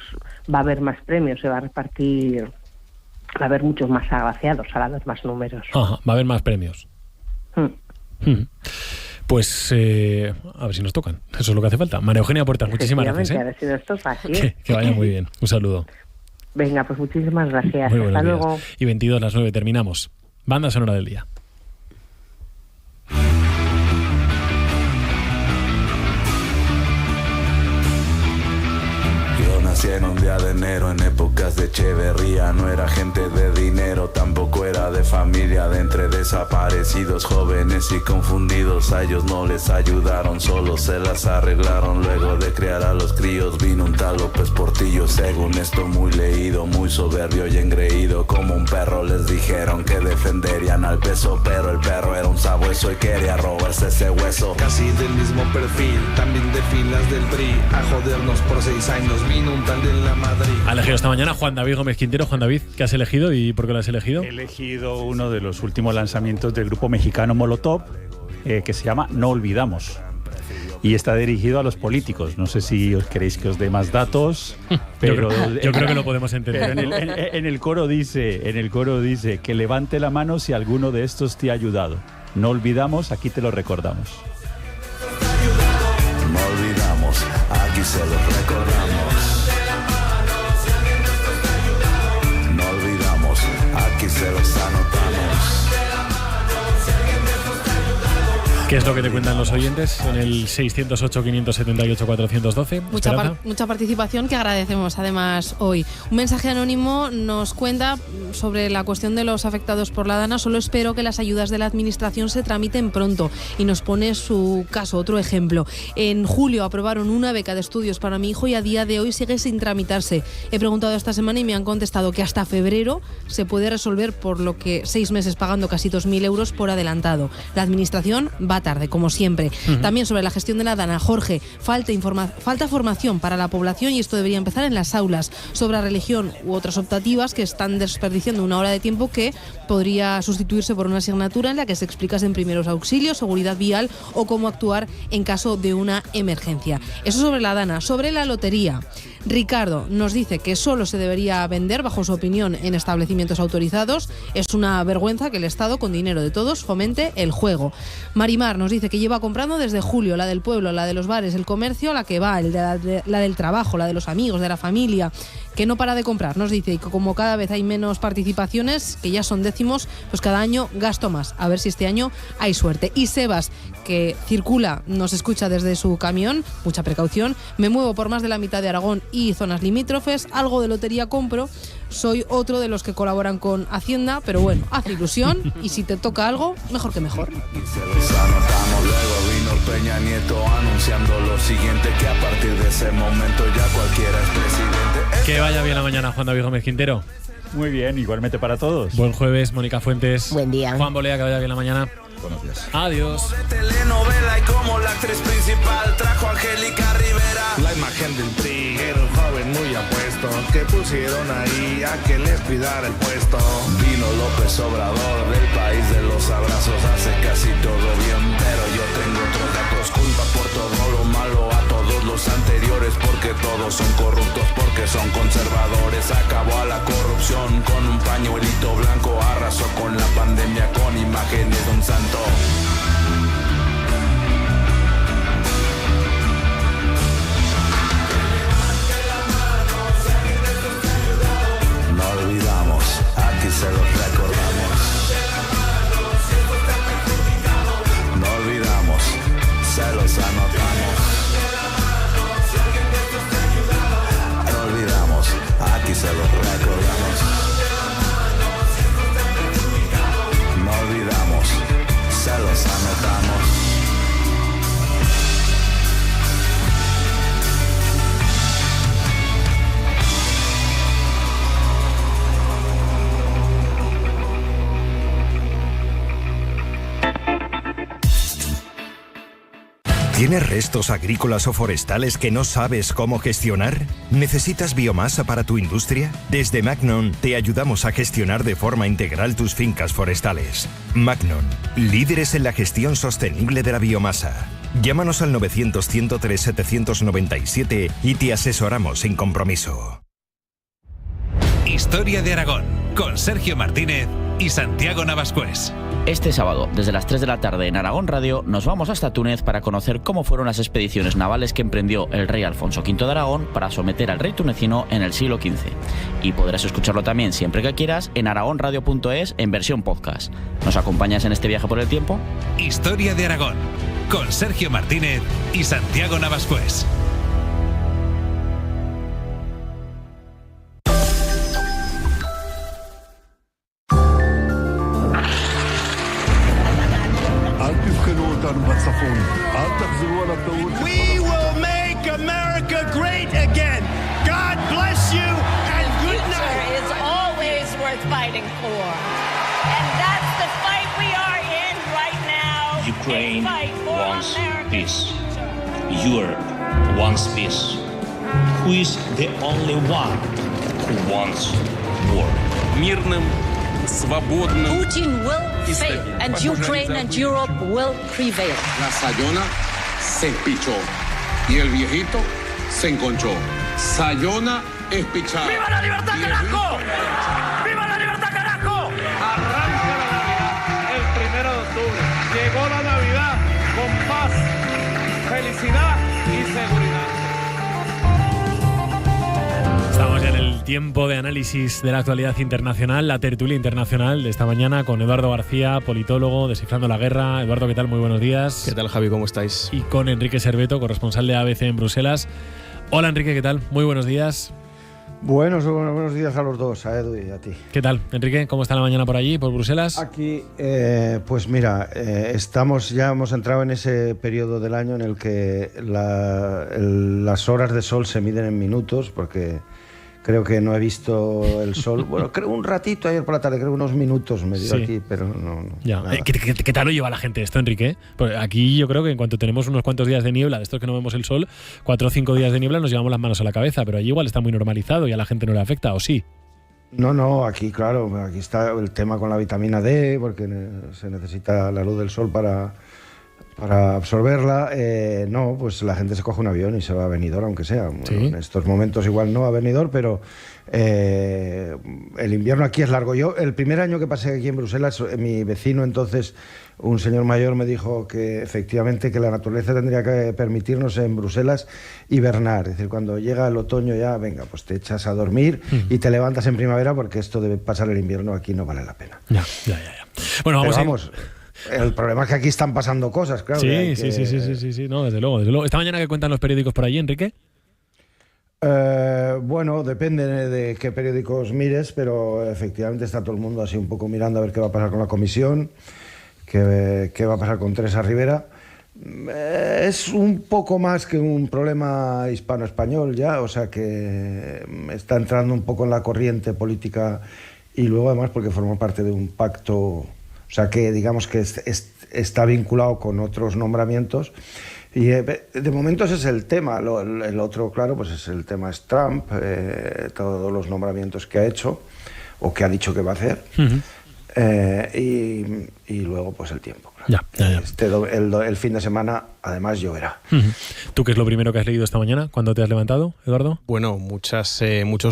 va a haber más premios, se va a repartir, va a haber muchos más agraciados, al haber más números. Ajá, va a haber más premios. Pues a ver si nos tocan, eso es lo que hace falta. María Eugenia Puertas, muchísimas gracias. A ver si nos toca, ¿sí? Que vaya muy bien, un saludo. Venga, pues muchísimas gracias. Muy Hasta días. luego. Y 22 las 9 terminamos. Banda sonora del día. Nací en un día de enero, en épocas de Echeverría. No era gente de dinero, tampoco era de familia. De entre desaparecidos, jóvenes y confundidos, a ellos no les ayudaron, solo se las arreglaron. Luego de criar a los críos vino un tal López Portillo. Según esto muy leído, muy soberbio y engreído. Como un perro les dijeron que defenderían al peso, pero el perro era un sabueso y quería robarse ese hueso. Casi del mismo perfil, también de filas del PRI. A jodernos por 6 años vino un tal de la Madrid. Ha elegido esta mañana Juan David Gómez Quintero. Juan David, ¿qué has elegido y por qué lo has elegido? He elegido uno de los últimos lanzamientos del grupo mexicano Molotov, que se llama No Olvidamos. Y está dirigido a los políticos. No sé si os queréis que os dé más datos, pero yo creo que lo podemos entender. Pero en el coro dice que levante la mano si alguno de estos te ha ayudado. No olvidamos, aquí te lo recordamos. No olvidamos, aquí se los recordamos. No olvidamos, aquí se los anotamos. ¿Qué es lo que te cuentan los oyentes en el 608-578-412? Mucha participación que agradecemos además hoy. Un mensaje anónimo nos cuenta sobre la cuestión de los afectados por la DANA. Solo espero que las ayudas de la administración se tramiten pronto, y nos pone su caso, otro ejemplo. En julio aprobaron una beca de estudios para mi hijo y a día de hoy sigue sin tramitarse. He preguntado esta semana y me han contestado que hasta febrero se puede resolver, por lo que 6 meses pagando casi 2.000 euros por adelantado. La administración va tarde, como siempre. También sobre la gestión de la DANA, Jorge, falta formación para la población, y esto debería empezar en las aulas, sobre religión u otras optativas que están desperdiciando una hora de tiempo que podría sustituirse por una asignatura en la que se explicasen primeros auxilios, seguridad vial o cómo actuar en caso de una emergencia. Eso sobre la DANA. Sobre la lotería, Ricardo nos dice que solo se debería vender, bajo su opinión, en establecimientos autorizados. Es una vergüenza que el Estado, con dinero de todos, fomente el juego. Marimar nos dice que lleva comprando desde julio, la del pueblo, la de los bares, el comercio, la que va, la del trabajo, la de los amigos, de la familia, que no para de comprar. Nos dice, y que como cada vez hay menos participaciones, que ya son décimos, pues cada año gasto más. A ver si este año hay suerte. Y Sebas, que circula, nos escucha desde su camión, mucha precaución: me muevo por más de la mitad de Aragón y zonas limítrofes, algo de lotería compro, soy otro de los que colaboran con Hacienda, pero bueno, haz ilusión, y si te toca algo, mejor que mejor. Luego vino Peña Nieto anunciando lo siguiente, que a partir de ese momento ya cualquiera es presidente. Que vaya bien la mañana, Juan David Gómez Quintero. Muy bien, igualmente para todos. Buen jueves, Mónica Fuentes. Buen día. Juan Bolea, que vaya bien la mañana. Buenos días. Adiós. Telenovela, y como la actriz principal trajo a Angélica Rivera. La imagen del PRI era un joven muy apuesto, que pusieron ahí a que les cuidara el puesto. Vino López Obrador del país de los abrazos, hace casi todo bien, pero yo tengo otros datos. Culpa por todo lo malo a todos los anteriores, porque todos son corruptos, porque son conservadores. Acabó a la corrupción con un pañuelito blanco, arrasó con la pandemia con imágenes de un santo. No olvidamos, aquí se los recordamos. No olvidamos, se los anotamos. No olvidamos, aquí se los recordamos. No olvidamos, se los ¿Tienes restos agrícolas o forestales que no sabes cómo gestionar? ¿Necesitas biomasa para tu industria? Desde Magnon te ayudamos a gestionar de forma integral tus fincas forestales. Magnon, líderes en la gestión sostenible de la biomasa. Llámanos al 900-103-797 y te asesoramos sin compromiso. Historia de Aragón, con Sergio Martínez y Santiago Navascués. Este sábado, desde las 3 de la tarde en Aragón Radio, nos vamos hasta Túnez para conocer cómo fueron las expediciones navales que emprendió el rey Alfonso V de Aragón para someter al rey tunecino en el siglo XV. Y podrás escucharlo también siempre que quieras en aragonradio.es en versión podcast. ¿Nos acompañas en este viaje por el tiempo? Historia de Aragón, con Sergio Martínez y Santiago Navascués. We will make America great again. God bless you and good night. Is always worth fighting for. And that's the fight we are in right now. Ukraine wants peace. Europe wants peace. Who is the only one who wants war? Putin will fail and Ukraine and Europe will prevail. La Sayona se espichó y el viejito se enconchó. Sayona espichada. ¡Viva la libertad, carajo! ¡Viva la libertad, carajo! Arranca la Navidad el 1 de octubre. Llegó la Navidad con paz, felicidad y seguridad. Estamos ya en el tiempo de análisis de la actualidad internacional, la tertulia internacional de esta mañana con Eduardo García, politólogo, descifrando la guerra. Eduardo, ¿qué tal? Muy buenos días. ¿Qué tal, Javi? ¿Cómo estáis? Y con Enrique Serveto, corresponsal de ABC en Bruselas. Hola, Enrique, ¿qué tal? Muy buenos días. Buenos días a los dos, a Edu y a ti. ¿Qué tal, Enrique? ¿Cómo está la mañana por allí, por Bruselas? Aquí, pues mira, ya hemos entrado en ese periodo del año en el que las horas de sol se miden en minutos, porque creo que no he visto el sol. Bueno, creo un ratito ayer por la tarde, creo unos minutos me dio aquí, pero no. Ya. ¿Qué tal lo lleva la gente esto, Enrique? Porque aquí yo creo que en cuanto tenemos unos cuantos días de niebla, de estos que no vemos el sol, 4 o 5 días de niebla nos llevamos las manos a la cabeza, pero allí igual está muy normalizado y a la gente no le afecta, ¿o sí? No, aquí claro, aquí está el tema con la vitamina D, porque se necesita la luz del sol para absorberla. No, pues la gente se coge un avión y se va a Benidorm, aunque sea. Bueno, en estos momentos igual no a Benidorm, pero el invierno aquí es largo. Yo, el primer año que pasé aquí en Bruselas, mi vecino entonces, un señor mayor, me dijo que efectivamente que la naturaleza tendría que permitirnos en Bruselas hibernar. Es decir, cuando llega el otoño ya, venga, pues te echas a dormir y te levantas en primavera, porque esto de pasar el invierno aquí no vale la pena. Ya. Bueno, vamos. El problema es que aquí están pasando cosas, claro. Sí, no, desde luego. ¿Esta mañana qué cuentan los periódicos por allí, Enrique? Bueno, depende de qué periódicos mires, pero efectivamente está todo el mundo así un poco mirando a ver qué va a pasar con la comisión, qué va a pasar con Teresa Rivera. Es un poco más que un problema hispano-español ya, o sea que está entrando un poco en la corriente política y luego además porque forma parte de un pacto. O sea que digamos que está vinculado con otros nombramientos y de momento ese es el tema. El otro, claro, pues es el tema es Trump, todos los nombramientos que ha hecho o que ha dicho que va a hacer. Y luego pues el tiempo. Claro. El fin de semana además lloverá. ¿Tú qué es lo primero que has leído esta mañana cuando te has levantado, Eduardo? Bueno, muchos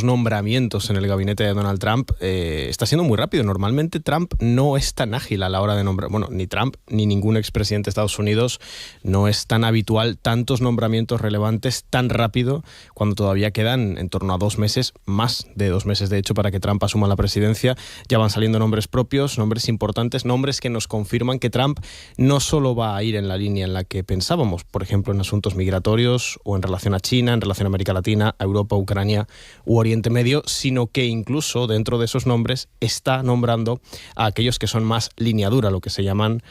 nombramientos en el gabinete de Donald Trump. Está siendo muy rápido. Normalmente Trump no es tan ágil a la hora de nombrar. Bueno, ni Trump ni ningún expresidente de Estados Unidos no es tan habitual tantos nombramientos relevantes tan rápido cuando todavía quedan en torno a 2 meses, más de 2 meses de hecho, para que Trump asuma la presidencia. Ya van saliendo nombres propios, nombres importantes, nombres que nos confirman que Trump no solo va a ir en la línea en la que pensábamos, por ejemplo en asuntos migratorios o en relación a China, en relación a América Latina, a Europa, Ucrania u Oriente Medio, sino que incluso dentro de esos nombres está nombrando a aquellos que son más línea dura, lo que se llaman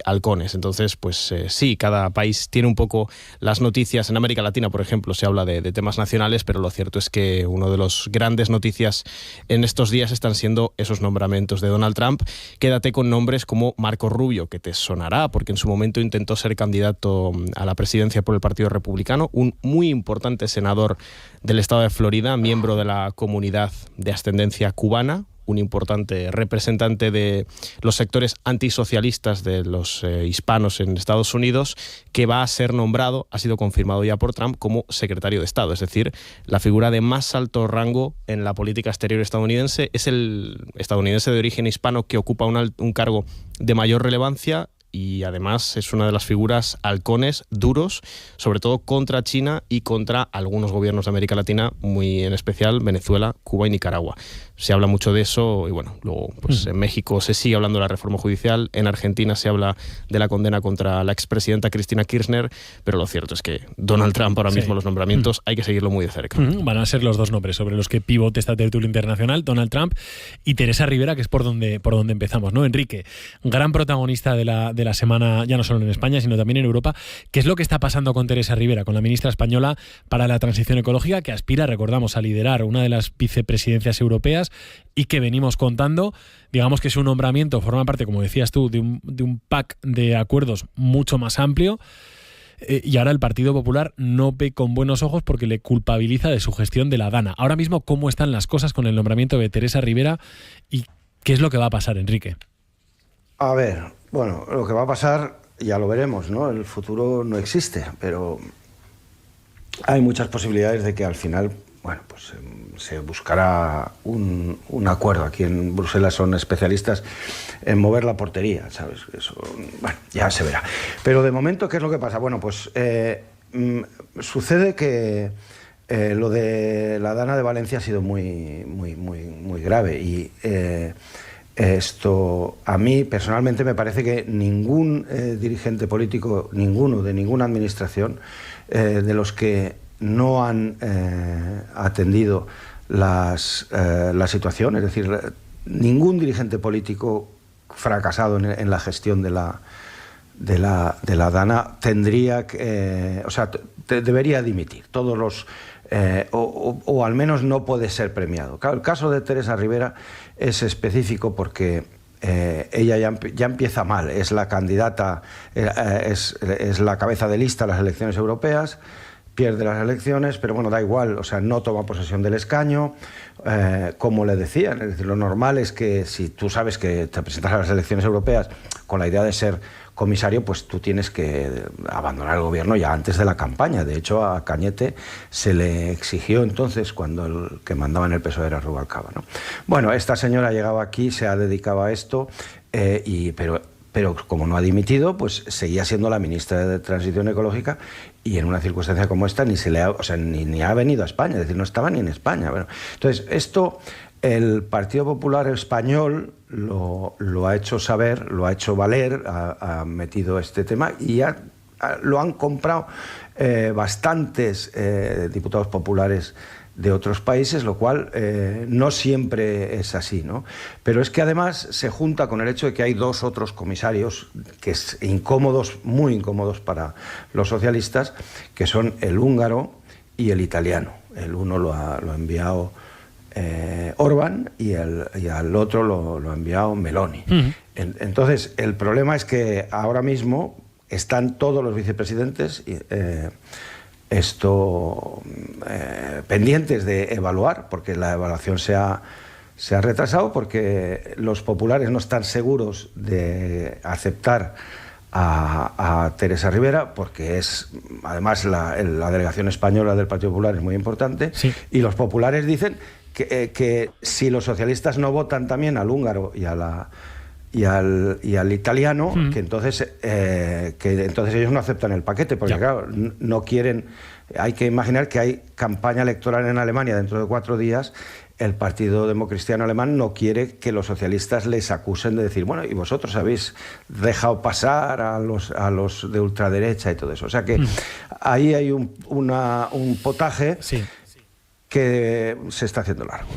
halcones. Entonces, pues sí, cada país tiene un poco las noticias. En América Latina, por ejemplo, se habla de temas nacionales, pero lo cierto es que una de las grandes noticias en estos días están siendo esos nombramientos de Donald Trump. Quédate con nombres como Marco Rubio, que te sonará, porque en su momento intentó ser candidato a la presidencia por el Partido Republicano, un muy importante senador del estado de Florida, miembro de la comunidad de ascendencia cubana, un importante representante de los sectores antisocialistas de los hispanos en Estados Unidos, que va a ser nombrado, ha sido confirmado ya por Trump, como secretario de Estado. Es decir, la figura de más alto rango en la política exterior estadounidense. Es el estadounidense de origen hispano que ocupa un cargo de mayor relevancia, y además es una de las figuras halcones duros, sobre todo contra China y contra algunos gobiernos de América Latina, muy en especial Venezuela, Cuba y Nicaragua. Se habla mucho de eso y bueno, luego pues en México se sigue hablando de la reforma judicial, en Argentina se habla de la condena contra la expresidenta Cristina Kirchner, pero lo cierto es que Donald Trump ahora mismo los nombramientos hay que seguirlo muy de cerca. Van a ser los dos nombres sobre los que pivote esta tertulia internacional, Donald Trump y Teresa Rivera, que es por donde empezamos, ¿no? Enrique, gran protagonista de la semana, ya no solo en España, sino también en Europa. ¿Qué es lo que está pasando con Teresa Rivera, con la ministra española para la transición ecológica, que aspira, recordamos, a liderar una de las vicepresidencias europeas y que venimos contando? Digamos que su nombramiento forma parte, como decías tú, de un pack de acuerdos mucho más amplio. Y ahora el Partido Popular no ve con buenos ojos porque le culpabiliza de su gestión de la Dana. Ahora mismo, ¿cómo están las cosas con el nombramiento de Teresa Rivera y qué es lo que va a pasar, Enrique? A ver, bueno, lo que va a pasar ya lo veremos, ¿no? El futuro no existe, pero hay muchas posibilidades de que al final, bueno, pues se buscará un acuerdo. Aquí en Bruselas son especialistas en mover la portería, ¿sabes? Eso, bueno, ya se verá. Pero de momento, ¿qué es lo que pasa? Bueno, pues sucede que lo de la Dana de Valencia ha sido muy grave y esto a mí personalmente me parece que ningún dirigente político, ninguno de ninguna administración de los que no han atendido la situación, es decir, ningún dirigente político fracasado en la gestión de la Dana tendría que, o sea, debería dimitir. Todos los o al menos no puede ser premiado. Claro, el caso de Teresa Rivera es específico porque ella ya empieza mal. Es la candidata, es la cabeza de lista a las elecciones europeas, pierde las elecciones, pero bueno, da igual, o sea, no toma posesión del escaño, como le decían. Es decir, lo normal es que si tú sabes que te presentas a las elecciones europeas con la idea de ser comisario, pues tú tienes que abandonar el gobierno ya antes de la campaña. De hecho, a Cañete se le exigió entonces, cuando el que mandaba en el PSOE era Rubalcaba, ¿no? Bueno, esta señora llegaba aquí, se ha dedicado a esto, pero como no ha dimitido, pues seguía siendo la ministra de Transición Ecológica, y en una circunstancia como esta ni ha venido a España, es decir, no estaba ni en España. Bueno, entonces, esto el Partido Popular Español lo ha hecho saber, lo ha hecho valer, ha metido este tema y lo han comprado bastantes diputados populares de otros países, lo cual no siempre es así, ¿no? Pero es que además se junta con el hecho de que hay dos otros comisarios que es incómodos, muy incómodos para los socialistas, que son el húngaro y el italiano. El uno lo ha enviado Orbán y al otro lo ha enviado Meloni. Entonces, el problema es que ahora mismo están todos los vicepresidentes pendientes de evaluar, porque la evaluación se ha retrasado, porque los populares no están seguros de aceptar a Teresa Rivera, porque además la delegación española del Partido Popular es muy importante, sí. Y los populares dicen que si los socialistas no votan también al húngaro y al italiano, que entonces ellos no aceptan el paquete, porque claro, no quieren. Hay que imaginar que hay campaña electoral en Alemania dentro de 4 días. El Partido Democristiano Alemán no quiere que los socialistas les acusen de decir, bueno, y vosotros habéis dejado pasar a los de ultraderecha y todo eso. O sea que ahí hay un potaje. Sí. que se está haciendo largo.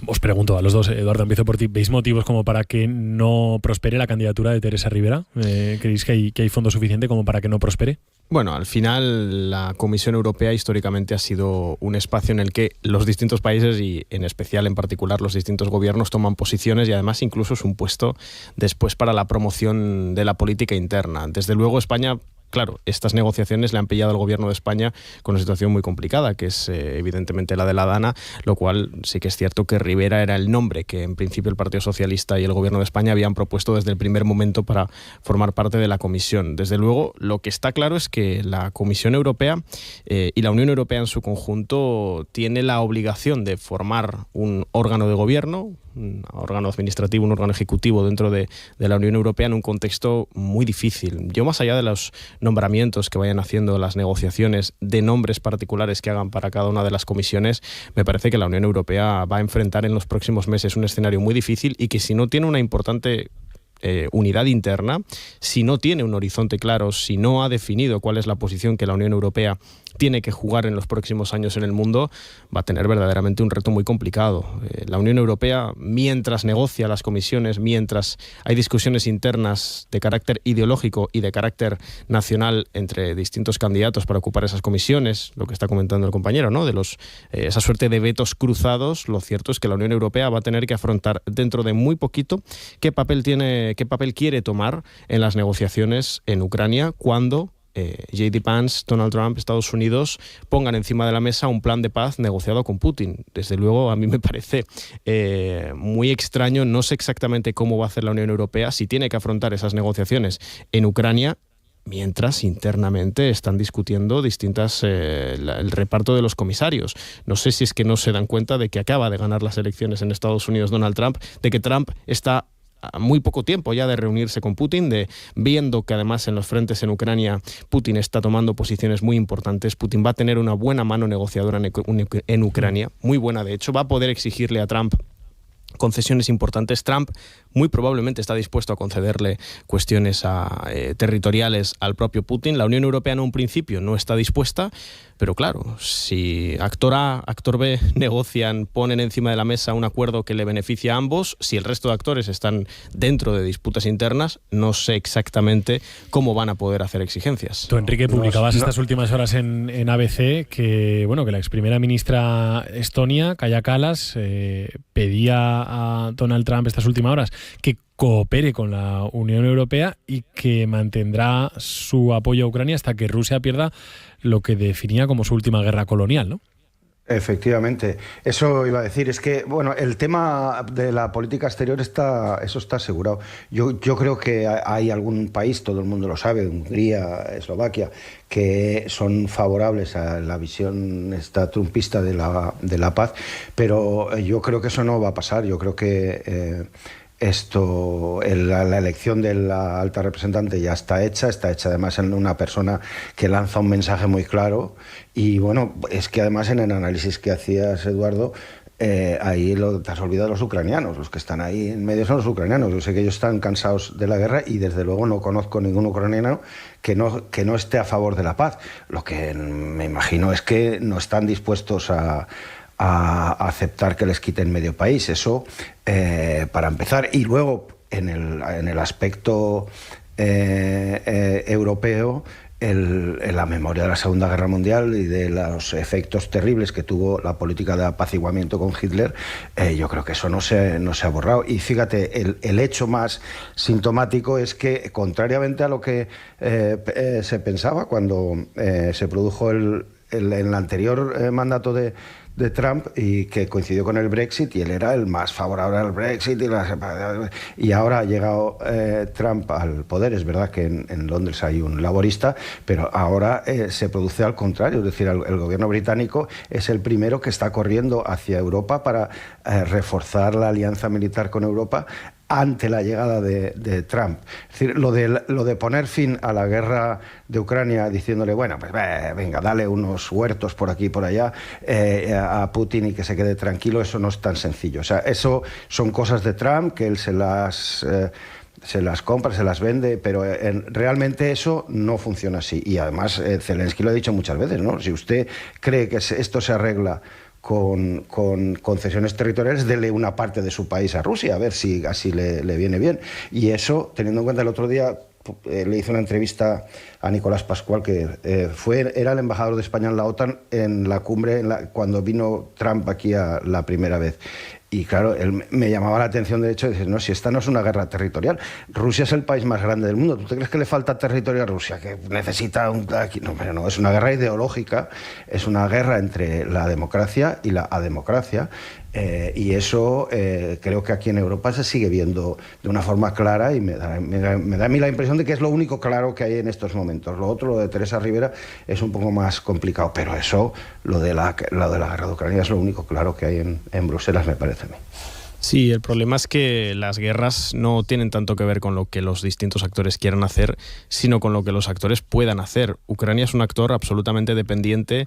Os pregunto a los dos, Eduardo, empiezo por ti. ¿Veis motivos como para que no prospere la candidatura de Teresa Rivera? ¿Creéis que hay fondo suficiente como para que no prospere? Bueno, al final la Comisión Europea históricamente ha sido un espacio en el que los distintos países y en especial, en particular, los distintos gobiernos toman posiciones y además incluso es un puesto después para la promoción de la política interna. Desde luego España... Claro, estas negociaciones le han pillado al gobierno de España con una situación muy complicada, que es evidentemente la de la Dana, lo cual sí que es cierto que Rivera era el nombre que en principio el Partido Socialista y el gobierno de España habían propuesto desde el primer momento para formar parte de la Comisión. Desde luego, lo que está claro es que la Comisión Europea y la Unión Europea en su conjunto tiene la obligación de formar un órgano de gobierno, un órgano administrativo, un órgano ejecutivo dentro de la Unión Europea en un contexto muy difícil. Yo, más allá de los nombramientos que vayan haciendo, las negociaciones de nombres particulares que hagan para cada una de las comisiones, me parece que la Unión Europea va a enfrentar en los próximos meses un escenario muy difícil y que si no tiene una importante unidad interna, si no tiene un horizonte claro, si no ha definido cuál es la posición que la Unión Europea tiene que jugar en los próximos años en el mundo, va a tener verdaderamente un reto muy complicado. La Unión Europea, mientras negocia las comisiones, mientras hay discusiones internas de carácter ideológico y de carácter nacional entre distintos candidatos para ocupar esas comisiones, lo que está comentando el compañero, ¿no? De esa suerte de vetos cruzados, lo cierto es que la Unión Europea va a tener que afrontar dentro de muy poquito qué papel quiere tomar en las negociaciones en Ucrania cuando J.D. Vance, Donald Trump, Estados Unidos pongan encima de la mesa un plan de paz negociado con Putin. Desde luego, a mí me parece muy extraño, no sé exactamente cómo va a hacer la Unión Europea si tiene que afrontar esas negociaciones en Ucrania, mientras internamente están discutiendo el reparto de los comisarios. No sé si es que no se dan cuenta de que acaba de ganar las elecciones en Estados Unidos Donald Trump, de que Trump está a muy poco tiempo ya de reunirse con Putin, viendo que además en los frentes en Ucrania Putin está tomando posiciones muy importantes. Putin va a tener una buena mano negociadora en Ucrania, muy buena de hecho, va a poder exigirle a Trump concesiones importantes. Trump muy probablemente está dispuesto a concederle cuestiones territoriales al propio Putin. La Unión Europea en un principio no está dispuesta, pero claro, si actor A, actor B negocian, ponen encima de la mesa un acuerdo que le beneficia a ambos, si el resto de actores están dentro de disputas internas, no sé exactamente cómo van a poder hacer exigencias. Tú, Enrique, publicabas estas últimas horas en ABC que la ex primera ministra estonia, Kaja Kallas, pedía a Donald Trump estas últimas horas que coopere con la Unión Europea y que mantendrá su apoyo a Ucrania hasta que Rusia pierda lo que definía como su última guerra colonial, ¿no? Efectivamente, eso iba a decir. Es que, el tema de la política exterior está asegurado. Yo creo que hay algún país, todo el mundo lo sabe, Hungría, Eslovaquia, que son favorables a la visión esta trumpista de la paz, pero yo creo que eso no va a pasar. Yo creo que la elección de la alta representante ya está hecha además en una persona que lanza un mensaje muy claro y es que además en el análisis que hacías, Eduardo, ahí te has olvidado de los ucranianos. Los que están ahí en medio son los ucranianos. Yo sé que ellos están cansados de la guerra y desde luego no conozco ningún ucraniano que no esté a favor de la paz. Lo que me imagino es que no están dispuestos a aceptar que les quiten medio país. Eso para empezar. Y luego en el aspecto europeo, la memoria de la Segunda Guerra Mundial y de los efectos terribles que tuvo la política de apaciguamiento con Hitler, yo creo que eso no se ha borrado. Y fíjate, el hecho más sintomático es que, contrariamente a lo que se pensaba cuando se produjo el anterior mandato de Trump y que coincidió con el Brexit y él era el más favorable al Brexit y ahora ha llegado Trump al poder. Es verdad que en Londres hay un laborista, pero ahora se produce al contrario, es decir, el gobierno británico es el primero que está corriendo hacia Europa para reforzar la alianza militar con Europa ante la llegada de Trump. Es decir, lo de poner fin a la guerra de Ucrania diciéndole, venga, dale unos huertos por aquí y por allá a Putin y que se quede tranquilo, eso no es tan sencillo. O sea, eso son cosas de Trump que él se las se las compra, se las vende, pero realmente eso no funciona así. Y además Zelensky lo ha dicho muchas veces, ¿no? Si usted cree que esto se arregla con concesiones territoriales, dele una parte de su país a Rusia, a ver si así le viene bien. Y eso, teniendo en cuenta el otro día, le hice una entrevista a Nicolás Pascual, que era el embajador de España en la OTAN en la cumbre, cuando vino Trump aquí la primera vez. Y claro, él me llamaba la atención, de hecho, de decir, no, si esta no es una guerra territorial. Rusia es el país más grande del mundo. ¿Tú te crees que le falta territorio a Rusia? Que necesita no, es una guerra ideológica, es una guerra entre la democracia y la ademocracia. Y eso creo que aquí en Europa se sigue viendo de una forma clara y me da a mí la impresión de que es lo único claro que hay en estos momentos. Lo otro, lo de Teresa Rivera, es un poco más complicado, pero eso, lo de la guerra de Ucrania, es lo único claro que hay en Bruselas, me parece a mí. Sí, el problema es que las guerras no tienen tanto que ver con lo que los distintos actores quieran hacer, sino con lo que los actores puedan hacer. Ucrania es un actor absolutamente dependiente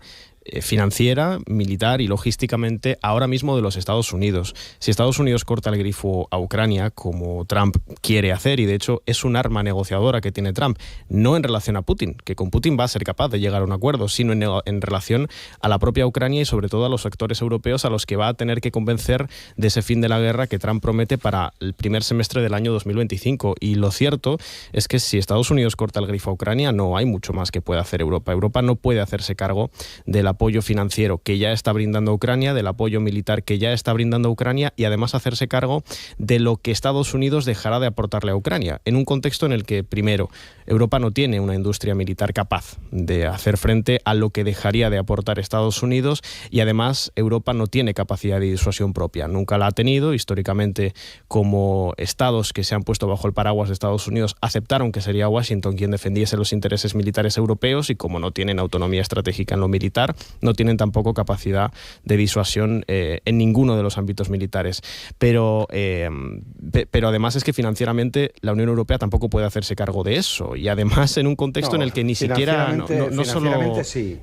financiera, militar y logísticamente ahora mismo de los Estados Unidos. Si Estados Unidos corta el grifo a Ucrania, como Trump quiere hacer, y de hecho es un arma negociadora que tiene Trump, no en relación a Putin, que con Putin va a ser capaz de llegar a un acuerdo, sino en relación a la propia Ucrania y sobre todo a los actores europeos a los que va a tener que convencer de ese fin de la guerra que Trump promete para el primer semestre del año 2025. Y lo cierto es que si Estados Unidos corta el grifo a Ucrania, no hay mucho más que pueda hacer Europa. Europa no puede hacerse cargo del apoyo financiero que ya está brindando a Ucrania, del apoyo militar que ya está brindando a Ucrania y además hacerse cargo de lo que Estados Unidos dejará de aportarle a Ucrania, en un contexto en el que, primero, Europa no tiene una industria militar capaz de hacer frente a lo que dejaría de aportar Estados Unidos y además Europa no tiene capacidad de disuasión propia. Nunca la ha tenido. Históricamente, como estados que se han puesto bajo el paraguas de Estados Unidos aceptaron que sería Washington quien defendiese los intereses militares europeos y como no tienen autonomía estratégica en lo militar, no tienen tampoco capacidad de disuasión en ninguno de los ámbitos militares. Pero además es que financieramente la Unión Europea tampoco puede hacerse cargo de eso y además en un contexto en el que ni siquiera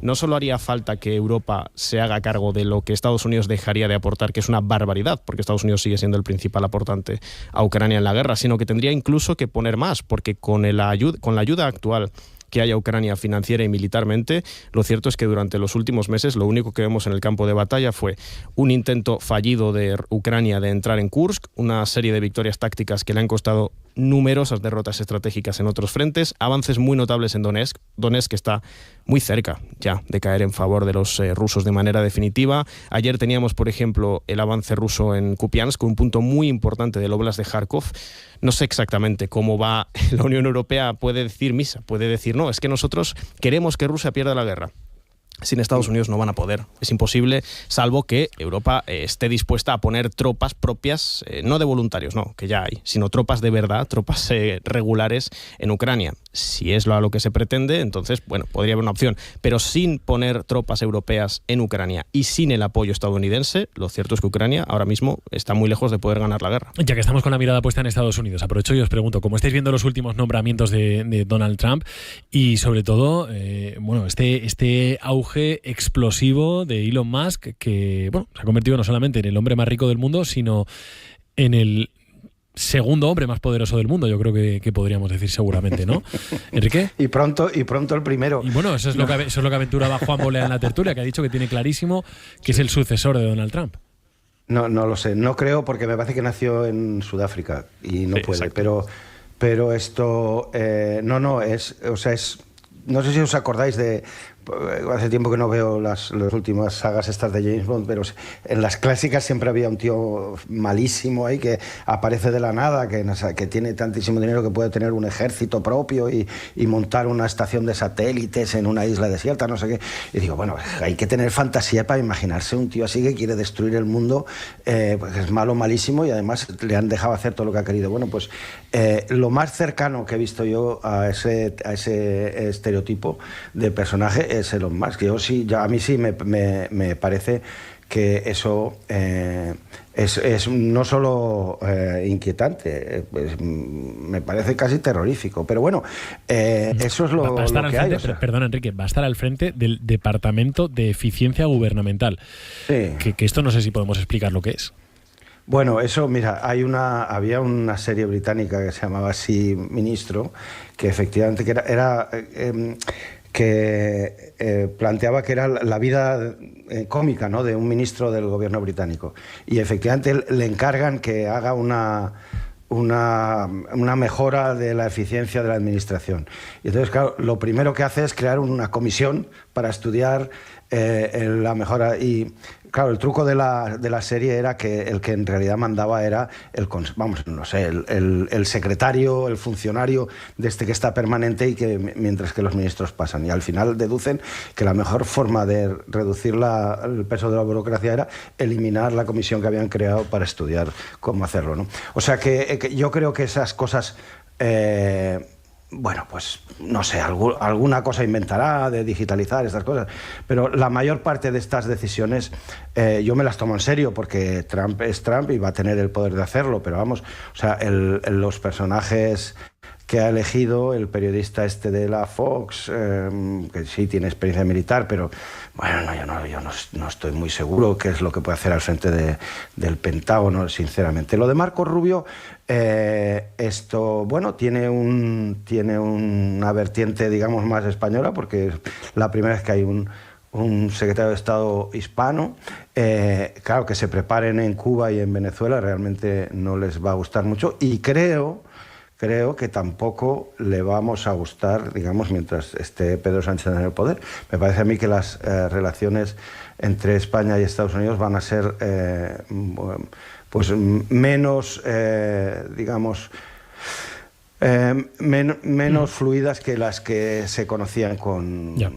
no solo haría falta que Europa se haga cargo de lo que Estados Unidos dejaría de aportar, que es una barbaridad, porque Estados Unidos sigue siendo el principal aportante a Ucrania en la guerra, sino que tendría incluso que poner más, porque con la ayuda actual que haya Ucrania financiera y militarmente, lo cierto es que durante los últimos meses lo único que vemos en el campo de batalla fue un intento fallido de Ucrania de entrar en Kursk, una serie de victorias tácticas que le han costado numerosas derrotas estratégicas en otros frentes, avances muy notables en Donetsk que está muy cerca ya de caer en favor de los rusos de manera definitiva. Ayer teníamos, por ejemplo, el avance ruso en Kupiansk, un punto muy importante del Oblast de Kharkov. No sé exactamente cómo va la Unión Europea, puede decir misa, puede decir no, es que nosotros queremos que Rusia pierda la guerra. Sin Estados Unidos no van a poder, es imposible, salvo que Europa esté dispuesta a poner tropas propias, no de voluntarios, no, que ya hay, sino tropas de verdad, tropas regulares en Ucrania. Si es a lo que se pretende, entonces, bueno, podría haber una opción, pero sin poner tropas europeas en Ucrania y sin el apoyo estadounidense, lo cierto es que Ucrania ahora mismo está muy lejos de poder ganar la guerra. Ya que estamos con la mirada puesta en Estados Unidos, aprovecho y os pregunto, ¿cómo estáis viendo los últimos nombramientos de Donald Trump y sobre todo, bueno, este auge explosivo de Elon Musk que, bueno, se ha convertido no solamente en el hombre más rico del mundo, sino en el segundo hombre más poderoso del mundo, yo creo que podríamos decir seguramente, ¿no? Enrique. Y pronto el primero. Y bueno, eso es lo que aventuraba Juan Bolea en la tertulia, que ha dicho que tiene clarísimo que es el sucesor de Donald Trump. No lo sé, no creo, porque me parece que nació en Sudáfrica y no puede, exacto. pero esto no sé si os acordáis de... Hace tiempo que no veo las últimas sagas estas de James Bond, pero en las clásicas siempre había un tío malísimo ahí que aparece de la nada, que tiene tantísimo dinero que puede tener un ejército propio y montar una estación de satélites en una isla desierta, no sé qué. Y digo, bueno, hay que tener fantasía para imaginarse un tío así que quiere destruir el mundo, pues es malo, malísimo, y además le han dejado hacer todo lo que ha querido. Bueno, pues lo más cercano que he visto yo a ese estereotipo de personaje es Elon Musk. A mí sí me parece que eso es no solo inquietante, me parece casi terrorífico. Pero bueno, eso es lo que hay. Perdón, Enrique, va a estar al frente del Departamento de Eficiencia Gubernamental. Sí. Que esto no sé si podemos explicar lo que es. Bueno, eso, mira, había una serie británica que se llamaba así Ministro, que efectivamente planteaba que era la vida cómica, ¿no?, de un ministro del gobierno británico. Y efectivamente le encargan que haga una mejora de la eficiencia de la administración. Y entonces, claro, lo primero que hace es crear una comisión para estudiar la mejora. Y claro, el truco de la serie era que el que en realidad mandaba era el secretario, el funcionario de este que está permanente, y que mientras que los ministros pasan. Y al final deducen que la mejor forma de reducir el peso de la burocracia era eliminar la comisión que habían creado para estudiar cómo hacerlo, ¿no? O sea que yo creo que esas cosas... bueno, pues no sé, alguna cosa inventará de digitalizar estas cosas, pero la mayor parte de estas decisiones yo me las tomo en serio, porque Trump es Trump y va a tener el poder de hacerlo, pero vamos, o sea, los personajes que ha elegido, el periodista este de la Fox, que sí tiene experiencia militar, pero bueno, yo no estoy muy seguro qué es lo que puede hacer al frente del Pentágono, sinceramente. Lo de Marco Rubio, esto, bueno, tiene una vertiente, digamos, más española, porque es la primera vez que hay un secretario de Estado hispano. Claro, que se preparen en Cuba y en Venezuela realmente no les va a gustar mucho, y creo que tampoco le vamos a gustar, digamos, mientras esté Pedro Sánchez en el poder. Me parece a mí que las relaciones entre España y Estados Unidos van a ser pues menos, digamos, menos fluidas que las que se conocían con Biden.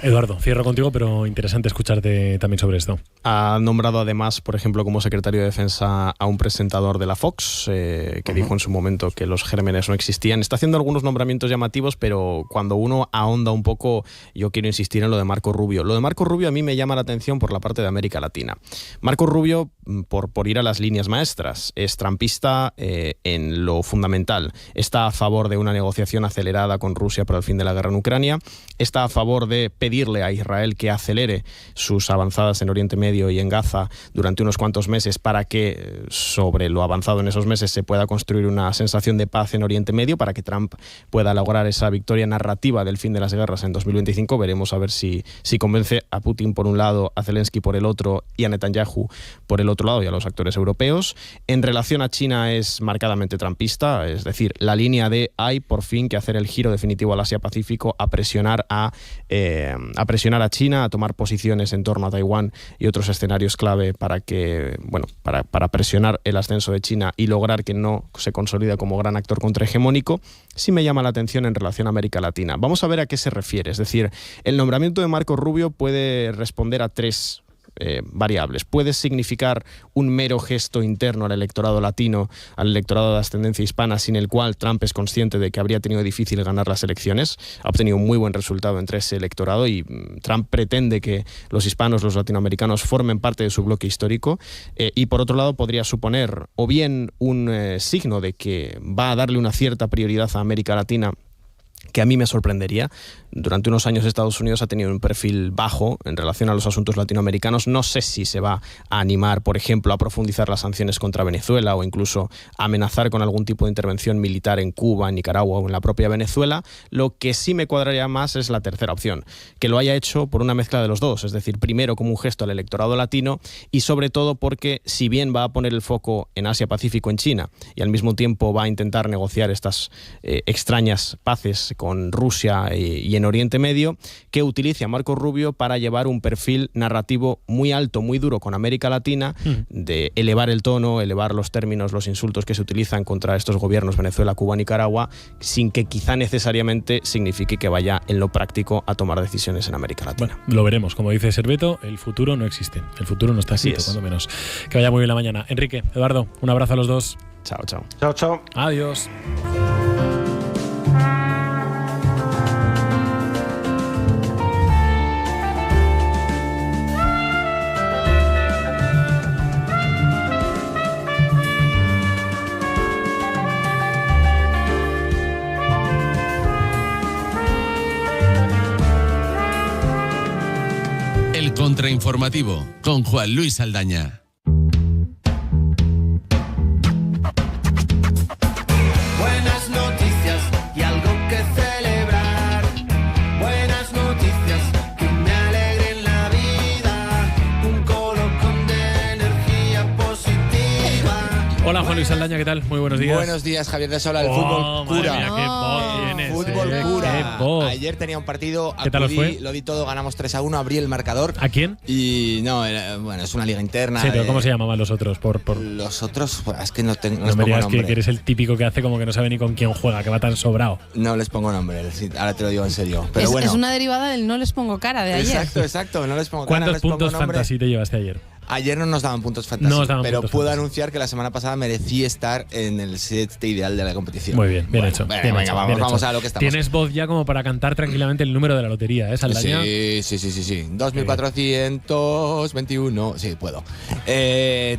Eduardo, cierro contigo, pero interesante escucharte también sobre esto. Ha nombrado además, por ejemplo, como secretario de Defensa a un presentador de la Fox, que dijo en su momento que los gérmenes no existían. Está haciendo algunos nombramientos llamativos, pero cuando uno ahonda un poco, yo quiero insistir en lo de Marco Rubio. Lo de Marco Rubio a mí me llama la atención por la parte de América Latina. Marco Rubio, por ir a las líneas maestras, es trumpista en lo fundamental. Está a favor de una negociación acelerada con Rusia para el fin de la guerra en Ucrania. Está a favor de pedirle a Israel que acelere sus avanzadas en Oriente Medio y en Gaza durante unos cuantos meses, para que sobre lo avanzado en esos meses se pueda construir una sensación de paz en Oriente Medio, para que Trump pueda lograr esa victoria narrativa del fin de las guerras en 2025. Veremos a ver si convence a Putin por un lado, a Zelensky por el otro y a Netanyahu por el otro lado, y a los actores europeos. En relación a China es marcadamente trumpista, es decir, la línea de hay por fin que hacer el giro definitivo al Asia-Pacífico, a presionar a China, a tomar posiciones en torno a Taiwán y otros escenarios clave para presionar el ascenso de China y lograr que no se consolide como gran actor contrahegemónico. Sí me llama la atención en relación a América Latina. Vamos a ver a qué se refiere. Es decir, el nombramiento de Marco Rubio puede responder a tres variables. Puede significar un mero gesto interno al electorado latino, al electorado de ascendencia hispana, sin el cual Trump es consciente de que habría tenido difícil ganar las elecciones. Ha obtenido un muy buen resultado entre ese electorado y Trump pretende que los hispanos, los latinoamericanos, formen parte de su bloque histórico. Y por otro lado podría suponer o bien un signo de que va a darle una cierta prioridad a América Latina, que a mí me sorprendería. Durante unos años Estados Unidos ha tenido un perfil bajo en relación a los asuntos latinoamericanos. No sé si se va a animar, por ejemplo, a profundizar las sanciones contra Venezuela o incluso a amenazar con algún tipo de intervención militar en Cuba, en Nicaragua o en la propia Venezuela. Lo que sí me cuadraría más es la tercera opción, que lo haya hecho por una mezcla de los dos, es decir, primero como un gesto al electorado latino y sobre todo porque si bien va a poner el foco en Asia-Pacífico, en China, y al mismo tiempo va a intentar negociar estas extrañas paces con Rusia y en Oriente Medio, que utilice a Marco Rubio para llevar un perfil narrativo muy alto, muy duro con América Latina, de elevar el tono, elevar los términos, los insultos que se utilizan contra estos gobiernos, Venezuela, Cuba, Nicaragua, sin que quizá necesariamente signifique que vaya en lo práctico a tomar decisiones en América Latina. Bueno, lo veremos. Como dice Serveto, el futuro no existe. El futuro no está escrito, cuando menos. Que vaya muy bien la mañana. Enrique, Eduardo, un abrazo a los dos. Chao, chao. Chao, chao. Adiós. Contrainformativo con Juan Luis Saldaña. Juan Luis Saldaña, ¿qué tal? Muy buenos días. Buenos días, Javier de Sola, el fútbol cura. Madre mía, qué voz tienes, Fútbol cura. qué voz. Ayer tenía un partido, ¿Qué tal os fue? lo di todo, ganamos 3-1, abrí el marcador. ¿A quién? Y no, bueno, es una liga interna. Sí, pero ¿cómo se llamaban los otros? Los otros, pues, es que no tengo. No les me pongo digas nombre. que eres el típico que hace como que no sabe ni con quién juega, que va tan sobrado. No les pongo nombre, sí, ahora te lo digo en serio. Pero es, bueno. es una derivada del no les pongo cara de ayer. Exacto, no les pongo cara, ¿Cuántos les pongo puntos nombre. fantasy te llevaste ayer? Ayer no nos daban puntos fantasy, No os daban pero puntos puedo fantasy. anunciar que la semana pasada merecí estar en el set ideal de la competición. Muy bien, bien hecho. Bueno, bien venga, hecho, vamos, bien vamos hecho. a lo que estamos. Tienes voz ya como para cantar tranquilamente el número de la lotería, ¿eh, Saldaña? Sí. 2.421. Sí, puedo.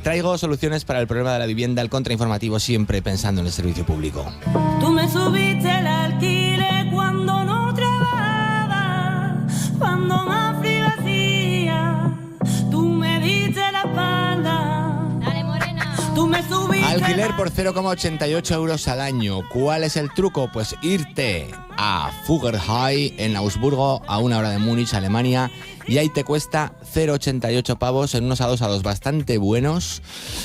Traigo soluciones para el problema de la vivienda, el contrainformativo, siempre pensando en el servicio público. Tú me subiste el alquiler cuando no trabajaba, cuando más frío hacía. Tú me diste la espalda. Dale, morena. Tú me subiste. Alquiler por 0,88 euros al año. ¿Cuál es el truco? Pues irte a Fuggerhai en Augsburgo, a 1 hora de Múnich, Alemania, y ahí te cuesta 0,88 pavos en unos A2 bastante buenos.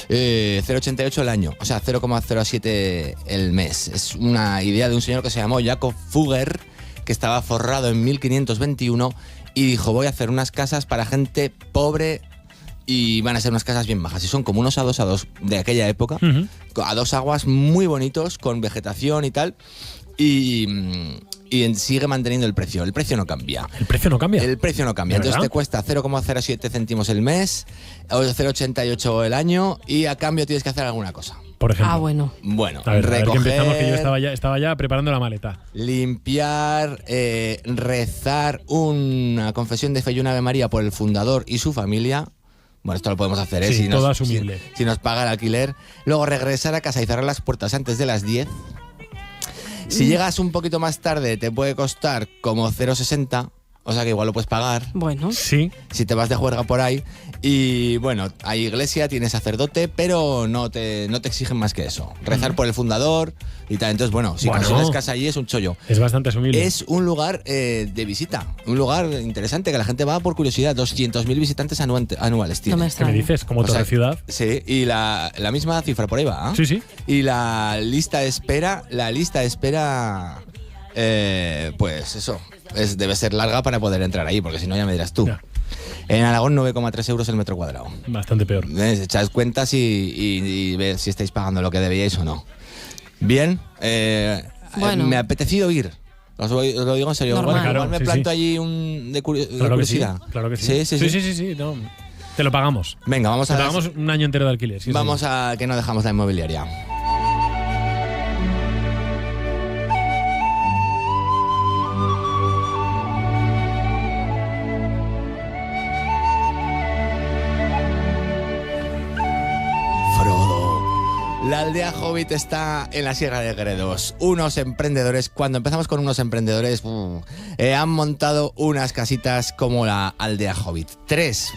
0,88 el año, o sea, 0,07 el mes. Es una idea de un señor que se llamó Jakob Fugger, que estaba forrado en 1521 y dijo: voy a hacer unas casas para gente pobre y van a ser unas casas bien bajas. Y son como unos A2 de aquella época, a dos aguas muy bonitos, con vegetación y tal. Y sigue manteniendo el precio. El precio no cambia. ¿El precio no cambia? El precio no cambia. ¿De Entonces verdad? te cuesta 0,07 céntimos el mes, o 0,88 el año, y a cambio tienes que hacer alguna cosa. Por ejemplo. Ah, bueno. Bueno, A ver que recoger, empezamos, que yo estaba ya preparando la maleta. limpiar, rezar una confesión de fe y una Ave María por el fundador y su familia. Bueno, esto lo podemos hacer, ¿eh? Sí, todo asumible. Si nos paga el alquiler. Luego regresar a casa y cerrar las puertas antes de las 10. Si llegas un poquito más tarde, te puede costar como 0,60. O sea que igual lo puedes pagar. Bueno. Sí. Si te vas de juerga por ahí. Y bueno, hay iglesia, tienes sacerdote, pero no te exigen más que eso. Rezar por el fundador y tal. Entonces, bueno, si consigues casa allí es un chollo. Es bastante asumible. Es un lugar de visita. Un lugar interesante que la gente va por curiosidad. 200.000 visitantes anuales tiene. No me ¿Qué me dices? Como toda ciudad. Sí, y la misma cifra por ahí va. ¿Eh? Sí. Y la lista de espera, pues eso, debe ser larga para poder entrar ahí, porque si no ya me dirás tú. Ya. En Aragón 9,3 euros el metro cuadrado. Bastante peor. Echáis cuentas y ved si estáis pagando lo que debíais o no. Bien, Bueno. me ha apetecido ir. Os lo digo en serio. Normal. Igual me Sí, planto sí. allí de curiosidad. Claro que sí. Sí, no. Te lo pagamos. Venga, vamos Te a pagamos un año entero de alquiler. Sí, vamos a que no dejamos la inmobiliaria. La aldea Hobbit está en la Sierra de Gredos. Unos emprendedores, cuando empezamos con unos emprendedores, han montado unas casitas como la aldea Hobbit. 3,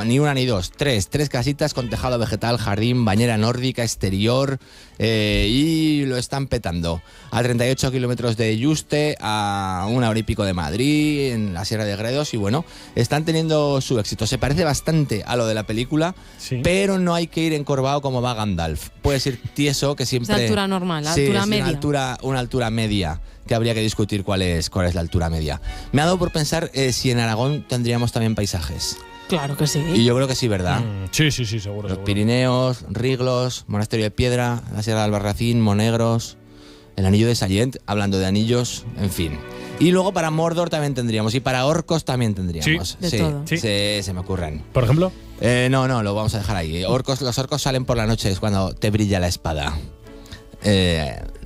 ni una ni dos, 3 casitas con tejado vegetal, jardín, bañera nórdica, exterior, y lo están petando. A 38 kilómetros de Yuste, a 1 hora y pico de Madrid, en la Sierra de Gredos, y bueno, están teniendo su éxito. Se parece bastante a lo de la película, pero no hay que ir encorvado como va Gandalf. Puedes ir tieso, que siempre... Es de altura normal, sí, altura es media. Una altura media, que habría que discutir cuál es la altura media. Me ha dado por pensar si en Aragón tendríamos también paisajes. Claro que sí. Y yo creo que sí, ¿verdad? Sí, seguro. Los Pirineos, Riglos, Monasterio de Piedra, la Sierra de Albarracín, Monegros, el Anillo de Sallent, hablando de anillos, en fin. Y luego para Mordor también tendríamos, y para Orcos también tendríamos. Sí, de todo. Sí, se me ocurren. ¿Por ejemplo? No, lo vamos a dejar ahí. Los orcos salen por la noche, es cuando te brilla la espada.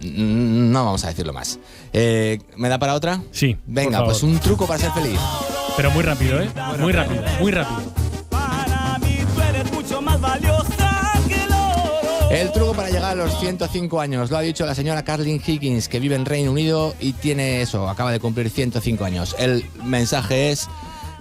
No vamos a decirlo más. ¿Me da para otra? Sí. Venga, pues un truco para ser feliz. Pero muy rápido, ¿eh? Muy rápido. Para mí tú eres mucho más valiosa que el oro. El truco para llegar a los 105 años, lo ha dicho la señora Carlin Higgins, que vive en Reino Unido y tiene eso, acaba de cumplir 105 años. El mensaje es: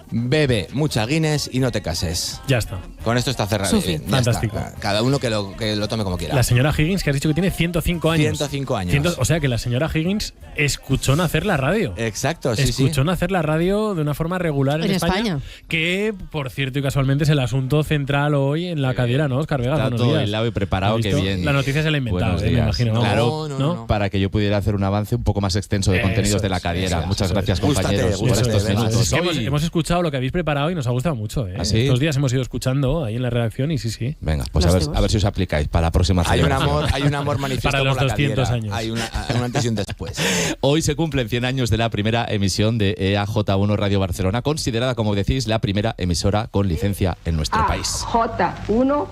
bebe mucha Guinness y no te cases. Ya está. Con esto está cerrado. Fantástico. Cada uno que lo tome como quiera. La señora Higgins, que has dicho que tiene 105 años. 105 años. O sea que la señora Higgins escuchó nacer la radio. Exacto, sí, escuchó nacer la radio de una forma regular en España. Que, por cierto y casualmente, es el asunto central hoy en la cadera, ¿no, Óscar Vega? Está Buenos todo días. hilado y preparado, qué bien. La noticia se la ha inventado, me imagino. Claro, no. para que yo pudiera hacer un avance un poco más extenso de contenidos de la cadera. Muchas gracias, compañeros, por estos minutos. Hemos escuchado lo que habéis preparado y nos ha gustado mucho. ¿Ah, sí? Estos días hemos ido escuchando ahí en la redacción y sí. Venga, pues a ver si os aplicáis para la próxima celebración. Hay un amor manifiesto para los por la 200 cadera. años. Hay un antes y un después. Hoy se cumplen 100 años de la primera emisión de EAJ1 Radio Barcelona, considerada, como decís, la primera emisora con licencia en nuestro país. J1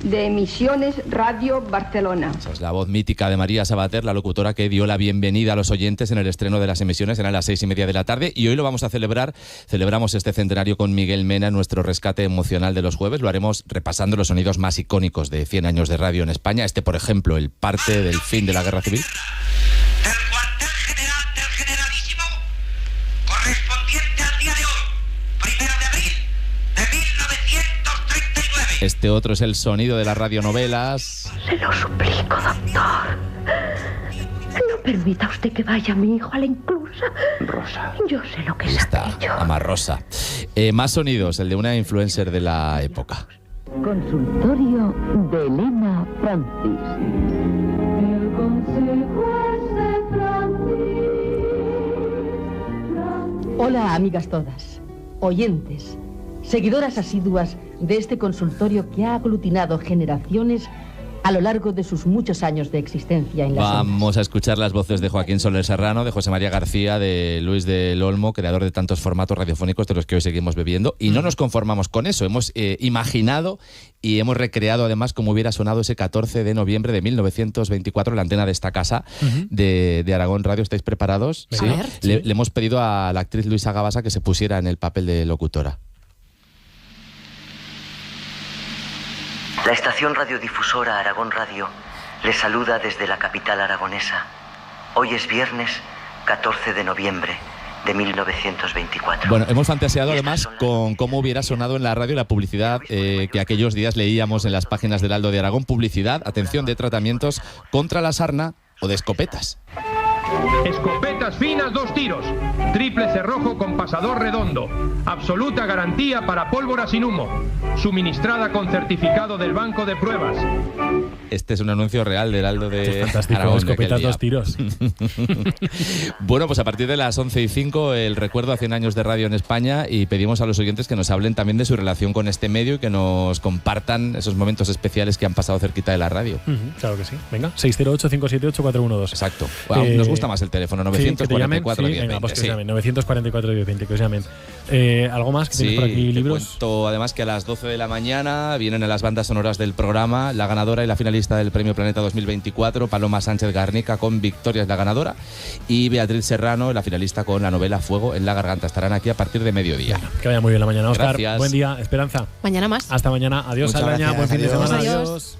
de Emisiones Radio Barcelona. Esa es la voz mítica de María Sabater, la locutora que dio la bienvenida a los oyentes en el estreno de las emisiones. Eran las 6:30 de la tarde y hoy lo vamos a celebrar. Celebramos este centenario con Miguel Mena en nuestro rescate emocional de los jueves. Lo haremos repasando los sonidos más icónicos de 100 años de radio en España. Por ejemplo, el parte del fin de la Guerra Civil. Correspondiente al día de hoy, 1 de abril de 1939. Este otro es el sonido de las radionovelas. Se lo suplico, doctor. No permita usted que vaya mi hijo a la inclusa. Rosa. Yo sé lo que es aquello. Ama Rosa. Más sonidos, el de una influencer de la época. Consultorio de Elena Francis. El consejo es de Francis. Hola, amigas todas, oyentes, seguidoras asiduas de este consultorio que ha aglutinado generaciones a lo largo de sus muchos años de existencia en las ondas. Vamos a escuchar las voces de Joaquín Soler Serrano, de José María García, de Luis del Olmo, creador de tantos formatos radiofónicos de los que hoy seguimos bebiendo. Y no nos conformamos con eso, hemos imaginado y hemos recreado además cómo hubiera sonado ese 14 de noviembre de 1924 en la antena de esta casa de Aragón Radio. ¿Estáis preparados? ¿Sí? A ver. Le hemos pedido a la actriz Luisa Gabasa que se pusiera en el papel de locutora. La estación radiodifusora Aragón Radio les saluda desde la capital aragonesa. Hoy es viernes 14 de noviembre de 1924. Bueno, hemos fantaseado además con cómo hubiera sonado en la radio la publicidad que aquellos días leíamos en las páginas del Aldo de Aragón. Publicidad, atención, de tratamientos contra la sarna o de escopetas. Escopetas finas 2 tiros, triple cerrojo con pasador redondo, absoluta garantía para pólvora sin humo, suministrada con certificado del banco de pruebas. Este es un anuncio real del Aldo de fantástico, Aragón. escopetas 2 tiros. Bueno, pues a partir de las 11:05 el recuerdo a 100 años de radio en España y pedimos a los oyentes que nos hablen también de su relación con este medio y que nos compartan esos momentos especiales que han pasado cerquita de la radio. Claro que sí. Venga, 608-578-412. Exacto. Nos gusta más el teléfono, 944 1020. Venga, pues que os llamen, 944 1020, que os llamen. ¿Algo más que tenéis por aquí, libros? Cuento además que a las 12 de la mañana vienen a las bandas sonoras del programa la ganadora y la finalista del Premio Planeta 2024, Paloma Sánchez Garnica, con Victoria es la ganadora, y Beatriz Serrano, la finalista, con la novela Fuego en la Garganta. Estarán aquí a partir de mediodía. Que vaya muy bien la mañana, Óscar. Gracias. Buen día, Esperanza. Mañana más. Hasta mañana. Adiós, Muchas Aldaña. gracias. Buen fin de semana. Adiós.